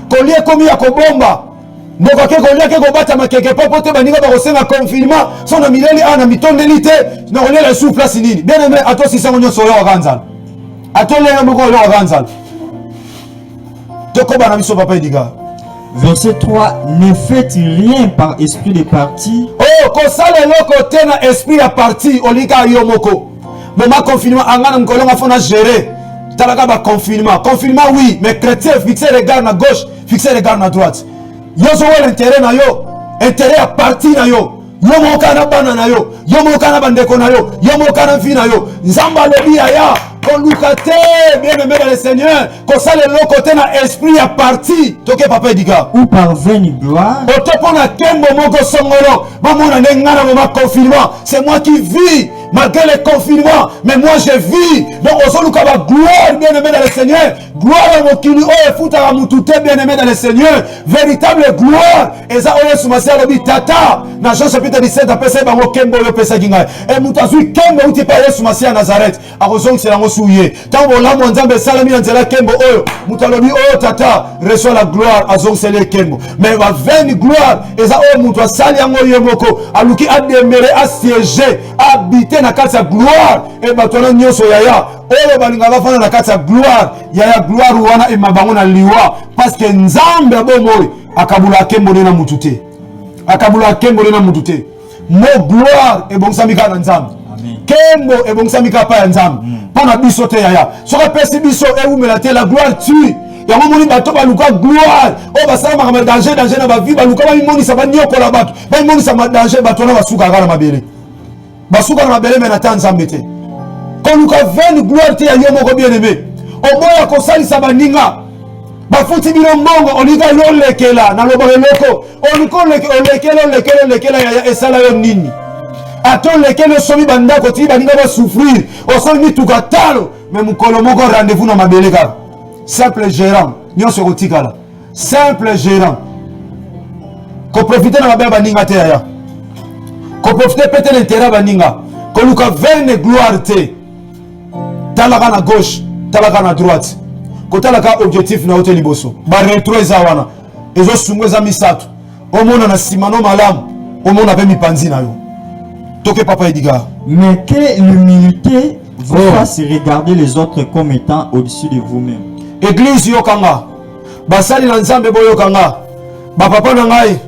Kolie komi ya kobomba. Ndoko ke kolie ke kobatama keke popote baninga ba kosenga confinement sona mileli ana mitondeli te na kolie la sous place nini. Bien aimé ato sisango nyoso yo okanzala. Ato le moko yo okanzala. Toko bana biso papa ediga.
Verset 3, ne faites rien par esprit de parti.
Oh, kosala loko te na esprit ya parti olika yo moko. Moment confinement angana mkolonga fona gérer. Talaka ba confinement. Confinement oui, mais chrétien fixer les gars à gauche, fixer les gars à droite. Yo so l'intérêt na yo, intérêt à parti na yo. Yo moka na bana na yo, yo moka na bandeko na yo, yo moka na fi na yo. Nzamba lobi aya. Kolukate, bien aimé dans le Seigneur, qu'on ça le côté na esprit à parti, toke papa diga.
Ou par vaine gloire.
Otopona kembo moko songolo, mamona nengana moma confinement, c'est moi qui vis malgré le confinement, mais moi je vis. Donc on va gloire bien aimé dans le Seigneur, gloire à mokili oh futa mutute bien aimé dans le Seigneur, véritable gloire. Et ça on est sous ma lobi tata. Dans Jean chapitre 17 après ça bango kembo yo pesa kinga. Et mutazui kembo uti pa Yesu Masiya Nazareth. A raison c'est la souillé. Tant bon là mon Nzambe salami na nzela kembo oyo. Mutalobi oh tata reçoit la gloire à zong sele kembo. Mais va venir gloire et ça oh muto sali yango yemoko aluki a demeurer a siéger habiter na kati ya gloire et batona nyoso yaya oyo balinga bafana na kati ya gloire yaya gloire wana e mabango na liwa parce que Nzambe abomoy akabula kembo na mutute. Akabula kembo na mutute. Mo gloire e bongsamika na Nzambe. Kembo et bon samika pa nzambe pona biso te yaya soka pesi biso e umela te la gloire tue ya moni bato baluka gloire o basala ma danger na ba vie baluka ba moni sa ba nyoko la bato ba moni sa ma danger bato na basuka kala mabele basuka na mabele mais na ta nzambe te ko luka veni gloire te ya yo moko bien aimé o moya ko sali sa baninga ba futi bino mbongo olika lo lekela na lobo loko oliko lekela ya esala yo nini. Attends lesquels somi banda koti baninga ba souffrir o somi tuka talo mais mukolo moko rendez-vous na mabele ka simple gérant nyonso kotikala simple gérant ko profiter na mabele baninga te ya ko profiter peut-être l'intérêt baninga koluka vaine gloire te talaka na gauche talaka na droite kotalaka objectif na hotel liboso ba retro eza wana ezo sungu eza misato omona na simano malamu omona pe mipanzi na yo toke papa Edgar.
Mais que l'humilité vous fasse regarder les autres comme étant au-dessus de vous-même.
Église yokanga basali na nzambe boyokanga ba papa na ngai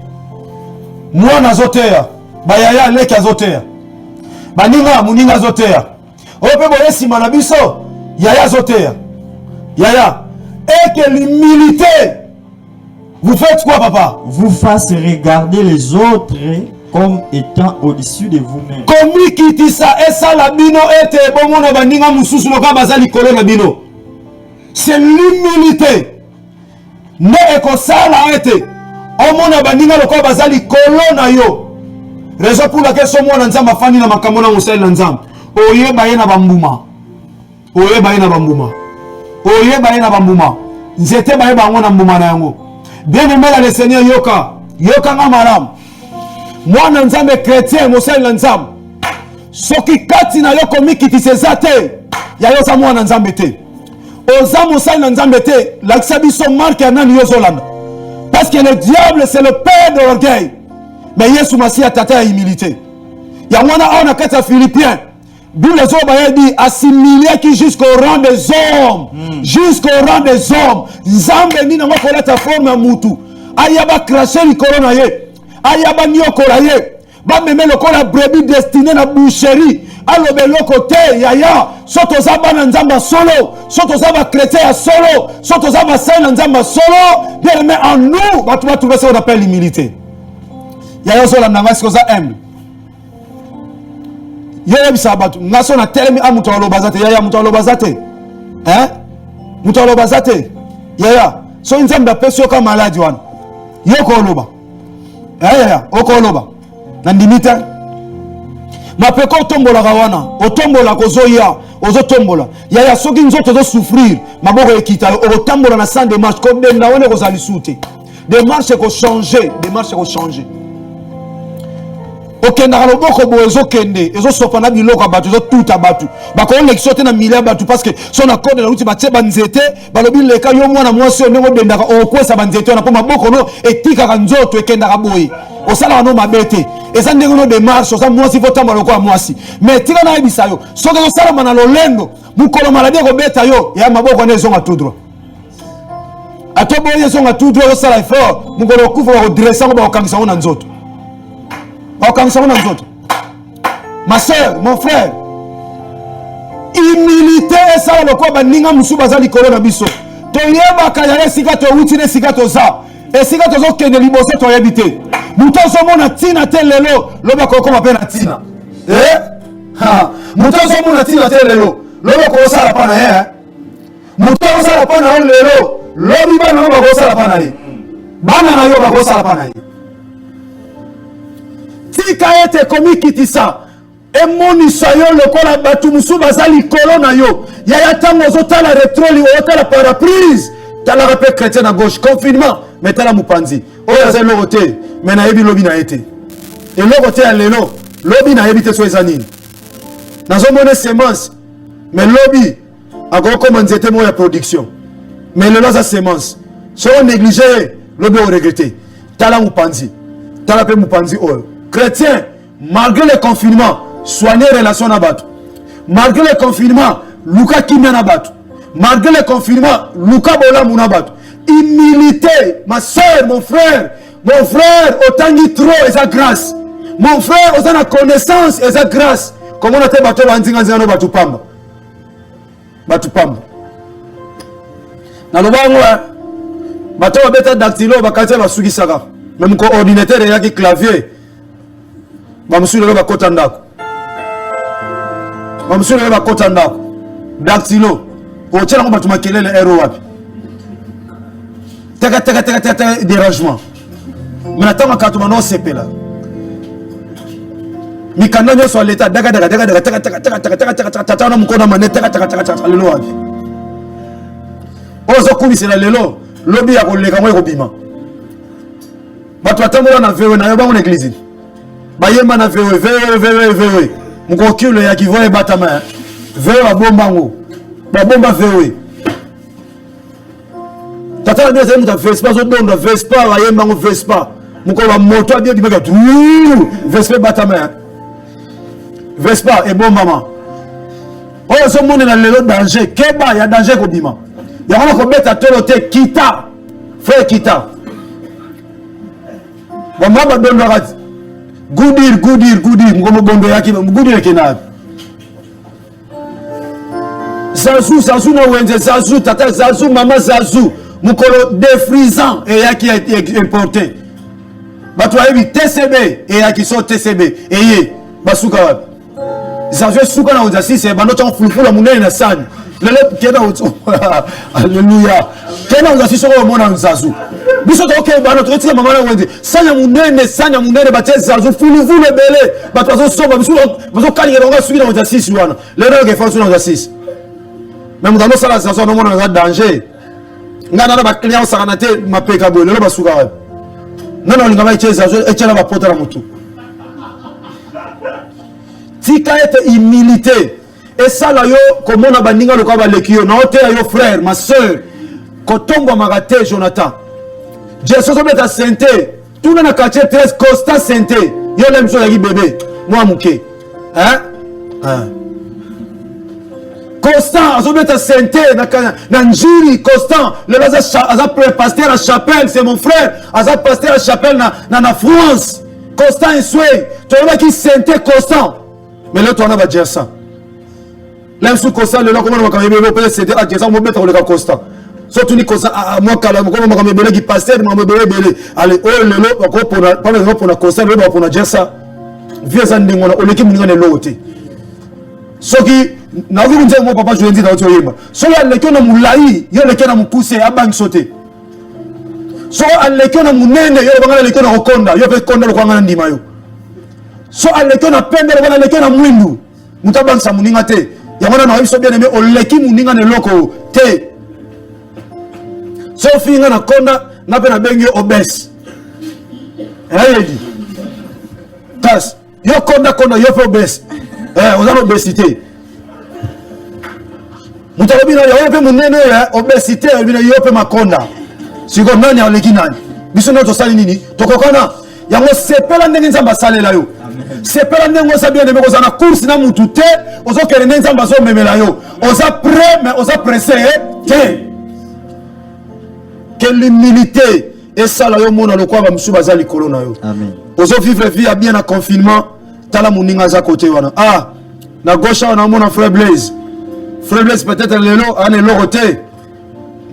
mwana azoteya bayaya leki azoteya baninga muninga azoteya ope boye sima na biso yaya azoteya yaya et que l'humilité vous faites quoi papa
vous fasse regarder les autres comme étant au-dessus de vous-même.
Komi kitisa esala bino ete bomona baninga mususu loka bazali kolo na bino. C'est l'humilité. Ne ekosala ete omona baninga loka bazali kolo na yo. Raison pour laquelle so mwana nzamba fani na makambo na musali na nzamba. Oyeba ye na bambuma. Oyeba ye na bambuma. Oyeba ye na bambuma. Nzete ba ye bango na mbuma na yango. Bien aimé le Seigneur yoka. Yoka nga malam. Mwana nzambe chrétien mosali na nzambe. Soki kati na yo komi kitisa te. Ya yo sa mwana nzambe te. Oza mosali na nzambe te. Lakisa biso marque ya nani yo zolanda. Parce que le diable c'est le père de l'orgueil. Mais Yesu Masi a tata ya humilité. Ya mwana on a kata Philippiens. D'où les hommes dit assimilé qui jusqu'au rang des hommes. Jusqu'au rang des hommes. Nzambe ni na moko ta forme ya mutu. Ayaba cracher li corona ye. Ayaba nyokola ye. Ba meme lokola brebis destinée na boucherie. Alobe loko te yaya. Soto zaba na nzamba solo. Soto zaba chrétien ya solo. Soto zaba saint na nzamba solo. Bien mais en nous, batu va trouver ça on appelle l'humilité. Yaya sola na ngasi koza humble. Yaya bisabatu ngaso na telemi amuto alobazate yaya muto alobazate. Hein? Muto alobazate. Yaya so nzamba peso ka maladi wana. Yoko oloba. Yaya oko oloba. Na ndimite. Mapeko tombola kawana, otombola kozoya, ozotombola. Yaya soki nzoto zo souffrir, maboko ekita, otambola na sans démarche comme de na wone kozali soute. Démarche ko changer, démarche ko changer. Okenda loboko bo ezokende, ezosopana biloko abatu, ezotuta batu. Ba ko lekso te na milia batu parce que son accord na uti batie banzete, balobi leka yo mwana mwasi onengo dendaka okwesa banzete na po maboko no etika ka nzoto ekenda ka boyi. Osala no mabete. Eza ndenge no démarche, osa mwasi fo tamba lokwa mwasi. Mais tika na ebisa yo, soki osala mana lolendo, mukolo maladi ko beta yo, ya maboko na ezonga tout droit. Ato boye ezonga tout droit osala effort, mukolo kufa ko dresser ko ba okangisa na nzoto. Ma soeur, mon frère, humilité et ça le quoi baninga musu bazali corona biso. To yeba kaya sika to wuti ne sika to za. Et sika to zo kende liboso to yebite. Muto so mona tina te lelo, loba ko koma pe na tina. Ha, muto so mona tina te lelo, loba ko sala pa na Muto sala pa na lelo, lobi ba na ko sala pa na ye. Bana na yo ba ko sala pa na ye. Tika ete komi kitisa emoni sayo lokola batu musu bazali kolo na yo yaya tango zotala retroli otala paraprise tala rappel chrétien à gauche confinement mais tala mupanzi oya za logote mais na yebi lobi na ete et logote ya lelo lobi na yebi te so ezanini nazo mona semence mais lobi agoko comme nzete mo ya production mais lelo za semence so négligé lobi o regretter tala mupanzi tala pe mupanzi oyo chrétien, malgré le confinement, soigner les relations à battre. Malgré le confinement, Luka Kimia na battre. Malgré le confinement, Luka Bola Mouna battre. Humilité, ma soeur, mon frère, autant dit trop, et sa grâce. Mon frère, autant la connaissance, et sa grâce. Comment on a été battu à Nzinganzano Batupamba? Batupamba. Dans le bango, bateau à bêta dactylo, bakate la sugi saga. Même ko ordinateur et yaki clavier. Bamusule ba kota ndako. Bamusule ba kota ndako. Dactylo. Ochela ngo batuma kelele ero wapi. Taka dérangement. Menatama katuma no sepela. Mikanda nyoso leta daga taka na mukona manete taka lelo wapi. Ozo kubisela lelo lobi ya koleka mo ekobima. Batu atambola na vewe na yo bango na église. Bayema na vewe. mukokile ya kivoye batama veo abombango babomba vewe tata ndio sema ta Vespa zo donda Vespa bayembango Vespa mukoba moto abie dimeka tu Vespa batama Vespa e bombama oyo so mone na lelo danger keba ya danger ko bima ya kona ko beta tolo te kita frère kita ba mama dondo rat Goudir, ngomo bondo yaki Goudir kenab. Zazu na wenze Zazu tata Zazu mama Zazu mukolo défrisant et yaki est importé. Bato ayebi TCB et yaki so TCB eye basuka wapi. Zazu suka na uzasi se bando ton fulfula munene na sani. Lele kena uto. Alléluia. Kena uzasi so mona Zazu. Biso to ke bano to tika mama na wenze sanya munene bate Zazu fulufulu bele bato zo soba biso bazo kali ronga suki na uzasi wana. Lele ke fa so na uzasi. Même dans nos salles Zazu no mona na danger. Ngana na ba client osakana te mapeka boye lelo basuka wapi. Nana olinga ba iche Zazu echela ba pota na mutu. Tika ete humilité. Et ça là yo comment na baninga loka ba lekio na ote yo frère ma sœur kotombo magate Jonathan Jésus so beta santé tout na quartier 13 Costa santé yo lem so yaki bébé moi muke Constant so beta santé na njiri Constant le aza pasteur à chapelle c'est mon frère aza pasteur à chapelle na France Constant et soué tu vois qui santé Constant mais là tu en as ba dire ça. Là sous Constant le comment on va quand peut c'était à dire ça on mettre le cas Constant surtout ni Constant à moi kala comment on va me qui pasteur moi me belé allez oh le lo ko pour pas le pour la Constant le pour dire ça vieux ça ndingo na oleki muninga ne lote soki na vu nje mo papa je dis dans to yema so ya leki na mulai yo leki na mukuse abangi sote so aleki na munene yo bangala leki na okonda yo pe konda ko ngana ndima yo so aleki na pende bangala leki na mwindu mutabangi sa muninga te yamona na biso bien aimé oleki muninga ne loko te so finga na konda na pe na bengi obese ayedi tas yo konda yo pe obese ozana obesité mutalobi na yo pe munene ya obesité yo pe makonda siko nani oleki nani biso na to sali nini tokokana yango sepela ndenge nzamba salela yo sepela ndenge osa bien aimé kozana course na mutu te ozokele ndenge nzamba zo memela yo oza prêt mais oza pressé te que l'humilité et ça là yo mona lokwa ba musu bazali kolona yo amen ozo vivre vie bien na confinement tala muninga za côté wana na gauche on mona frère Blaise peut-être lelo ane loroté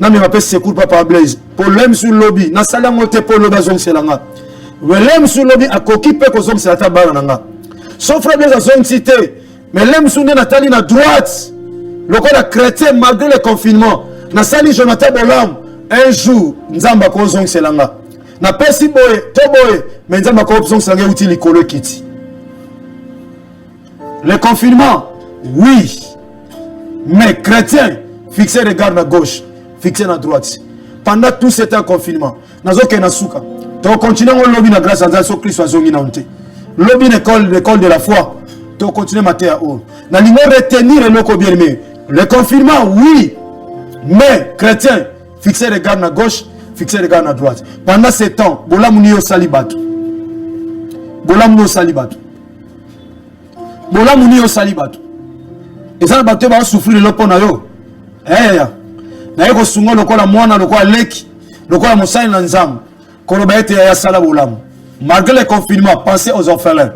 na mi mapesi secours papa Blaise problème sur lobby na sala ngote pour lobby zong selanga problème sur lobby akoki pe ko zong selata bana nanga son frère Blaise zong cité mais l'aime sur Nathalie na droite le code chrétien malgré le confinement na sali Jonathan Bolam un jour nzamba ko zong selanga na pesi boye to boye mais nzamba ko zong selanga uti likolo kiti. Le confinement, oui. Mais chrétien, fixez les gardes à gauche, fixez à droite. Pendant tout ce temps confinement, nous avons continué à lobby na grâce à Dieu Christ à zongi na unte. Lobby l'école de la foi. Tu continues à faire haut. Nous allons retenir le loco bien aimé. Le confinement, oui. Mais chrétien, fixez les gardes à gauche, fixez les gardes à droite. Pendant ce temps, bola munio salibatu. Bola munio salibatu. Bola munio salibatu. Et ça bato ba souffrir le pona yo. Na yeko sungo lokola mwana lokola leki, lokola mosali na nzambe. Koloba ete ya sala bolamu. Malgré le confinement, pensez aux orphelins.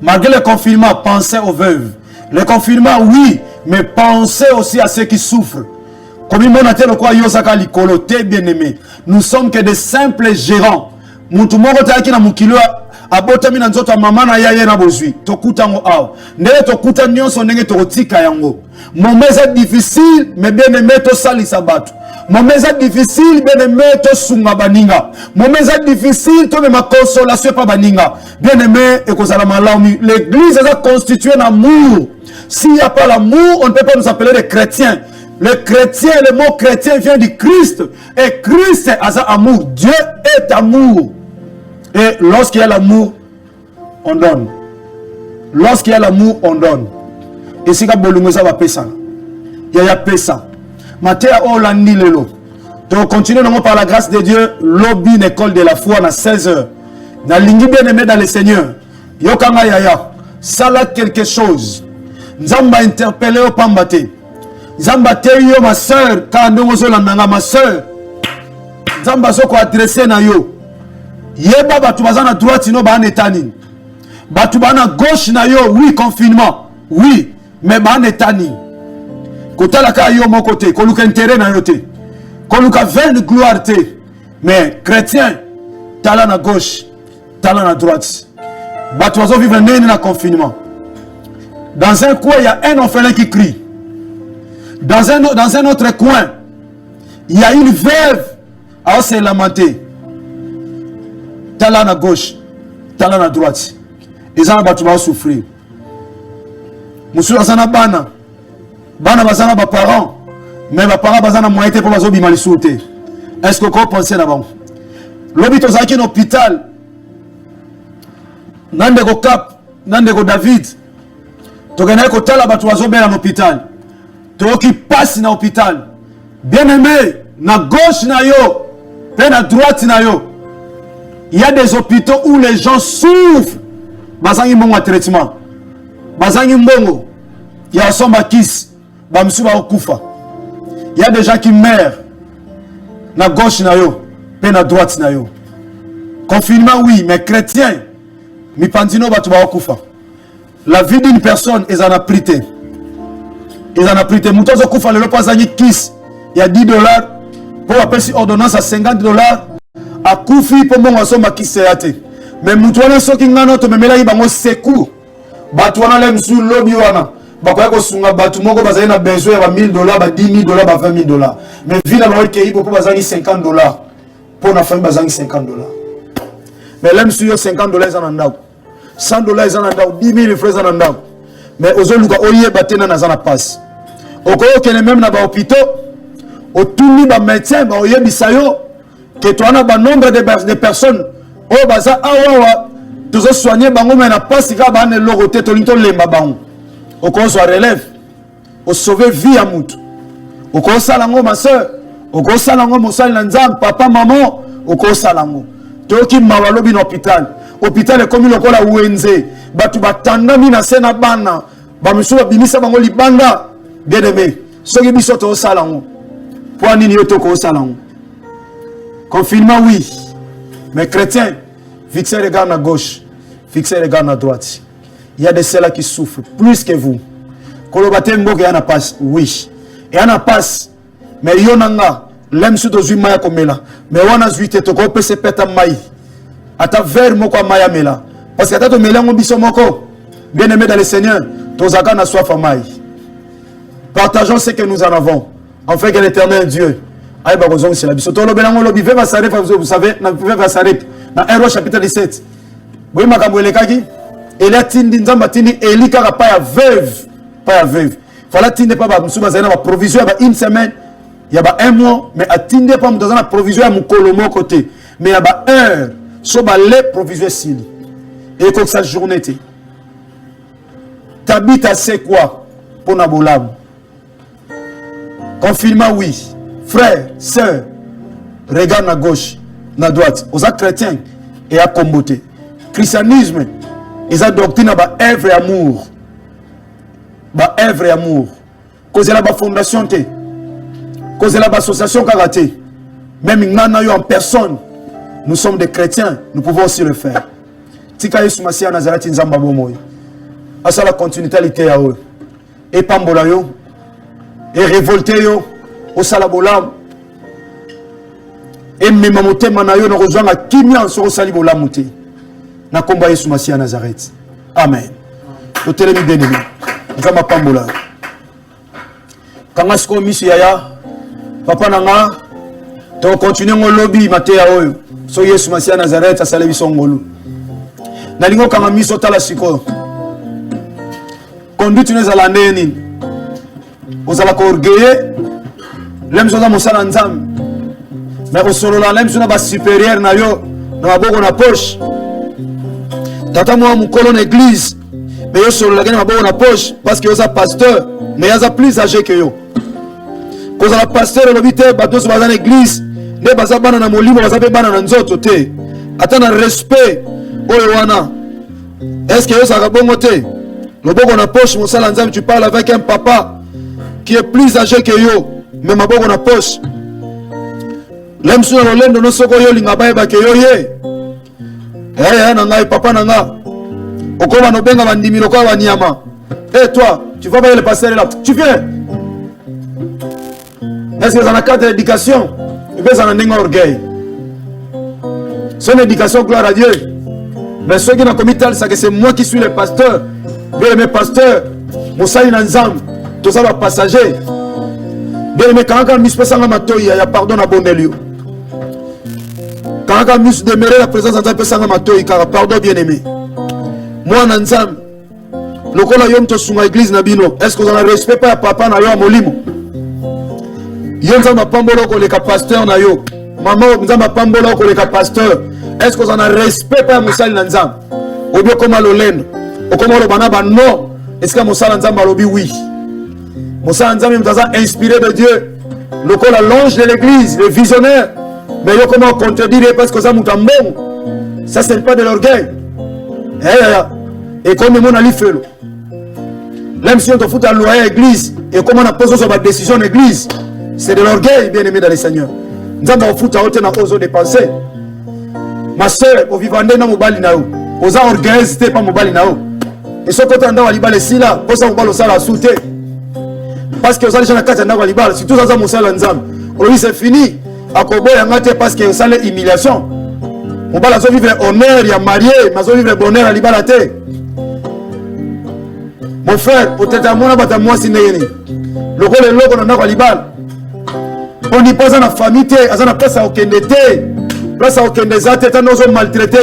Malgré le confinement, pensez aux veuves. Le confinement, oui, mais pensez aussi à ceux qui souffrent. Comme il m'a dit, bien aimé, nous sommes que des simples gérants. Muntu moko taki na mukilo abotami na nzoto mama na yaye na bozwi tokuta ngo aw ndele tokuta nyonso ndenge tokotika yango moment difficile mais bien aimé to salisa batu moment difficile bien aimé to sunga baninga moment difficile to ma consolation pa baninga bien aimé et kozala malamu l'église est constituée d'amour. S'il n'y a pas l'amour, on ne peut pas nous appeler des chrétiens. Le chrétien, le mot chrétien vient du Christ. Et Christ est amour. Dieu est amour. Et lorsqu'il y a l'amour, on donne. Lorsqu'il y a l'amour, on donne. Et si ça va payer ça. Il y a payer ça. Matéa Olandi Lelo. Donc, continuons par la grâce de Dieu. Lobby, une école de la foi, à 16h. Dans l'ingé bien-aimé dans le Seigneur. Yokanga Yaya. Ça là quelque chose. Nzamba interpellé au Pambate. Nzamba yo ma soeur. Quand on ma soeur. Nzamba soko adressé na yo. Yeba batu bazana droite no ba netani. Batu bana gauche na yo, oui confinement. Oui, mais ba netani. Kotala ka yo mon côté, koluka intérêt na yo te. Koluka veine gloire te. Mais chrétien, tala na gauche, tala na droite. Batu bazo vivre nene na confinement. Dans un coin, il y a un orphelin qui crie. Dans un autre coin, il y a une veuve à se lamenter. Talent à gauche, talent à droite. Les gens vont souffrir. Monsieur Azana Bana, Bana Bazana ba parents, mais ba parents Bazana moyen pour bazo bimali sauter. Est-ce que vous pensez là-bas? L'hôpital Zaki un hôpital. Nandego Cap, Nandego David. Togana ko tala ba bazo bien en hôpital. To qui passe dans l'hôpital. Bien aimé, na gauche na yo, puis na droite na yo. Il y a des hôpitaux où les gens souffrent. Bazangi mbongo traitement. Bazangi mbongo. Il y a son bakis. Bamsu ba okufa. Il y a des gens qui meurent. Na gauche na yo, puis na droite na yo. Confinement oui, mais chrétien. Mi pandino batu ba okufa. La vie d'une personne est en aprité. Ils en ont pris des moutons au coup, il y a $10 pour appeler si ordonnance à $50 à Koufi pour mon assomme à qui c'est athée. Mais moutouana soki ngano to memela ibango secours. Batouana lem sous lobby wana. Bakoya sunga batu moko bazali na besoin ya $1000, ba $10,000, ba $20,000. Mais vila ba ke ibo pour bazali $50 pour na famille bazali $50. Mais lem sous yo $50 en andao. $100 en andao, 10,000 francs en andao. Mais aux autres, oye batena na zana passe. Okoyo kene même na ba hôpitaux, otuni ba médecin ba oye bisayo que toi na ba nombre de personnes o baza awa tous soigner bango mais na passe ka ba ne loroté to linto lemba bango. Okoyo so relève, o sauver vie à mutu. Okoyo salango ma soeur, okoyo salango mosali na nzam papa maman, okoyo salango. To ki mawalobi na hôpital. Hôpital est comme lokola Wenze. Batu batanda mina sena bana. Ba musu ba bimisa bango libanda. Bien aimé. Soki biso to salango. Pour nini yo to ko salango. Confinement oui. Mais chrétien, fixez les gars à gauche, fixez les gars à droite. Il y a des ceux-là qui souffrent plus que vous. Kolobate mboke yana passe, oui. Et yana passe. Mais yonanga, l'aime sous dos maya komela. Mais wana zuite to ko pese peta mai. Ata ver moko maya mela. Parce que ata to melango biso moko. Bien aimé dans le Seigneur, tozaka na soif mai. Partageons ce que nous en avons. Afin que l'Éternel Dieu aille bazong c'est la biso. To lo belango lo bive va s'arrêter, vous savez, na bive va s'arrêter. Dans 1 Roi chapitre 17. Oui makambo elekaki. Elia tindi nzamba tindi elika ka pa ya veuve, pas ya veuve. Fala tinde pa ba musuba zana ba provision ba une semaine. Il y a un mois, mais attendez pas dans la provision à mon colomo côté. Mais il y a une heure, so ba les provisions si. Et comme ça journée té. Tabita c'est quoi pour nabolam? Confinement oui. Frère, sœur, regarde à gauche, à droite. Aux chrétiens et à comboter. Christianisme, ils ont doctrine à œuvre et amour. Ba œuvre et amour. Cause la ba fondation té. Cause la association karaté, même en personne, nous sommes des chrétiens, nous pouvons aussi le faire. Tika Yesu Masia Nazareth nzamba bomoy. Asa la continuité ya eux. Et pambola yo, et révolté yo, au salabolam. Et même motema na yo na kozanga kimia sur salibolam muté. Na komba Yesu Masia Nazareth. Amen. To telemi bien-aimé. Nzamba pambola. Kanga sko misi yaya. Papa nanga, to continue mon lobby matéa oyo. So Yesu Masia Nazareth asala biso ngolu. Na lingo kanga miso tala siko. Conduite nezala neni. Ozala ko orgueilleux. Lemso za mosala nzambe. Mais osolola lemso na ba supérieur na yo, na maboko na poche. Tata moi mukolo na église. mais yo solo la gana maboko na poche parce que yo za pasteur mais yaza plus âgé que yo koza la pasteur lobi te bato so baza na église nde baza bana na molimo baza pe bana na nzoto te ata na respect oyo wana est-ce que yo saka bongo te loboko na poche mosala nzambe tu parles avec un papa qui est plus âgé que yo mais maboko na poche lem suna lolendo no soko yo linga bayeba ke yo ye na ngai papa na nga okoma no benga bandimi lokola banyama toi tu vas pas le passer là tu viens est-ce que dans la cadre d'éducation et bien ça n'a pas orgueil son éducation gloire à Dieu mais ceux qui n'ont commis tel c'est que c'est moi qui suis le pasteur bien aimé pasteur Moussa Inanzam tout ça va passager bien aimé quand mis pesanga matoyi ya pardon na bonelio quand mis demeurer la présence de pesanga matoyi car pardon bien aimé moi Nanzam lokola yom to sunga église na bino est-ce que vous en respect pas papa na yo a molimo yo nzamba pambolo ko le pasteur na yo maman nzamba pambolo ko le pasteur est-ce que vous en respect pas musali na nzamba obio koma lolendo okoma lo bana ba non est-ce que musala nzamba lobi oui musala nzamba mtaza inspiré de Dieu lokola l'ange de l'église le visionnaire mais yo comment contredire parce que ça mutambon ça c'est pas de l'orgueil et comme mon ali felo même si on te fout à loyer église et comment on a posé sur ma décision d'église c'est de l'orgueil bien aimé dans le Seigneur nous avons fout à haute na ozo dépenser ma soeur au vivande na mobali na yo aux orgueil c'était pas mobali na yo et ce côté anda wali bale sila pour ça mobali sala souté parce que vous allez na kata na wali bale si tout ça mosala nzam oui c'est fini akobo ya ngate parce que ça les humiliation mobali azo vivre honneur ya marié mais azo vivre bonheur à libala te. Mon frère, peut-être à moi, à moi, c'est néni. Le rôle est l'eau, on a libal. On y pose à la famille, à la place à aucun été, place à aucun des athées, à nos maltraités.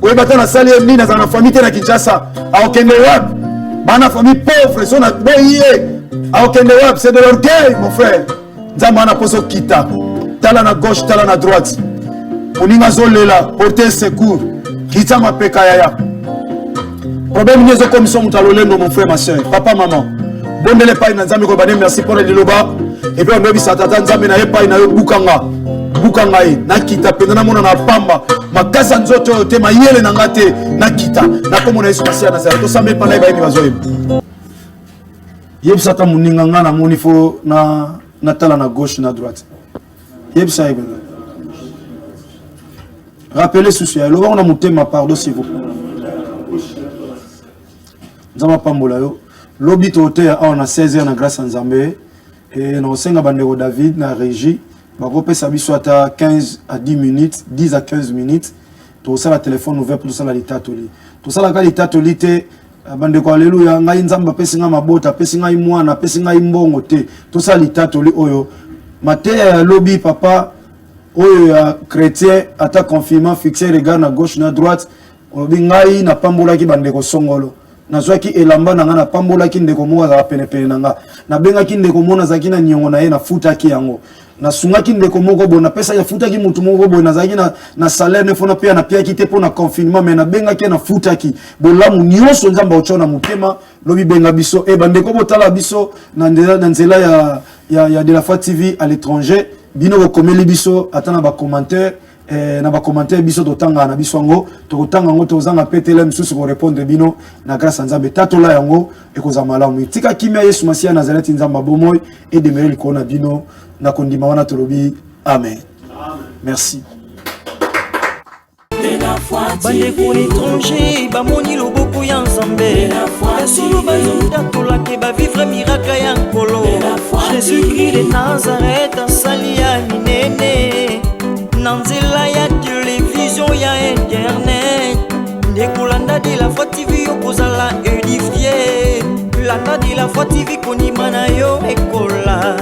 Oui, maintenant, la salle est venue dans la famille de Kinshasa, à aucun des web. Dans la famille pauvre, ils sont à à aucun des web, c'est de l'orgueil, mon frère. Zamana poso kita, talana gauche, talana droite. On y a zolela, porter secours, kita ma pekaya. Problème n'y a comme ça mon frère ma soeur papa maman bon ne pas nzambe ko bane merci pour le loba et puis on doit bisa tata nzambe na pas na bukanga na kita pendana mona na pamba makasa nzoto te mayele na ngate na kita na komo na Yesu Masia na to sambe pa na ba ni bazoye yebisa ta muninga ngana moni fo na tala na gauche na droite yebisa yebe rappelez souci le on a monté ma pardon s'il vous plaît. Nzamba pambola yo lobi tote on a 16h na grâce à Nzambe et na osenga bandeko David na régie bakopesa biso ata 15 à 10 minutes 10 à 15 minutes to sala téléphone ouvert pour sala litatoli to sala ka litatoli te bandeko alléluia ngai Nzamba pesinga mabota pesinga imwana pesinga imbongo te to sala litatoli oyo mateya lobi papa oyo ya chrétien ata confinement fixé regard na gauche na droite obi ngai na pambola ki bandeko songolo nazwaki elamba nanga na pambola ki ndeko mo za pene pene nanga na benga ki ndeko mo na zaki na nyongo na ye na futa ki yango na sunga ki ndeko moko bona pesa ya futa ki mutu moko bona zaki na salaire ne fona pia na pia ki te pona confinement mais na benga ki na futa ki bolamu nyonso Nzamba ochona mutema lobi benga biso e bandeko botala biso na nzela ya de la foi TV à l'étranger bino ko komeli biso atana ba commentaire na ba commentaire biso totanga na biso ngo totanga ngo tozanga petele msusu ko répondre bino na grâce à Nzambe tatola yango ekoza malamu tika kimia Yesu Masia Nazareth Nzamba bomoy et demeurer likona bino na kondima wana tolobi amen merci
bandeko l'étranger bamoni loboko ya Nzambe esolo bazondakolake bavivre miracle ya nkolo Jésus-Christ de Nazareth asali ya minene na nzela ya télévision ya internet ndekolanda de la foi TV okozala édifié landa de la foi TV konima na yo ekola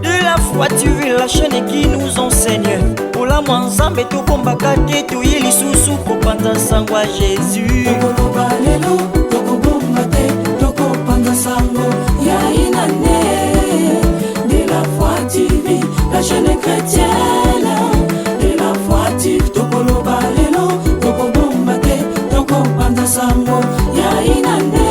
de la foi TV la chaîne qui nous enseigne ola mwanzambe tokombaka te toye lisusu kopanda sango ya Jésus
tokoloba lelo tokobomba te tokopanda sango ya inane de la foi TV la chaîne chrétienne tokoloba lelo tokobomba te tokopanda sango ya inane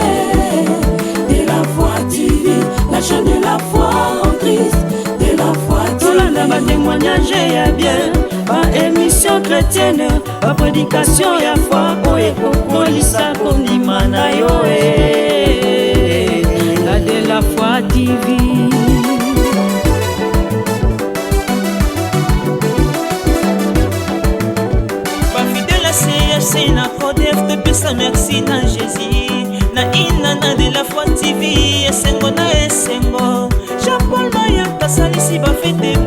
témoignage ya bien, ba émission chrétienne, ba prédication ya foi, oye kokolisa kondima na yo la de la foi TV. Ba fidèle à CFC na Codef te pesa merci na Jésus, na inana de la foi TV, esengo na esengo, Jean-Paul Mayaka salisi ba fete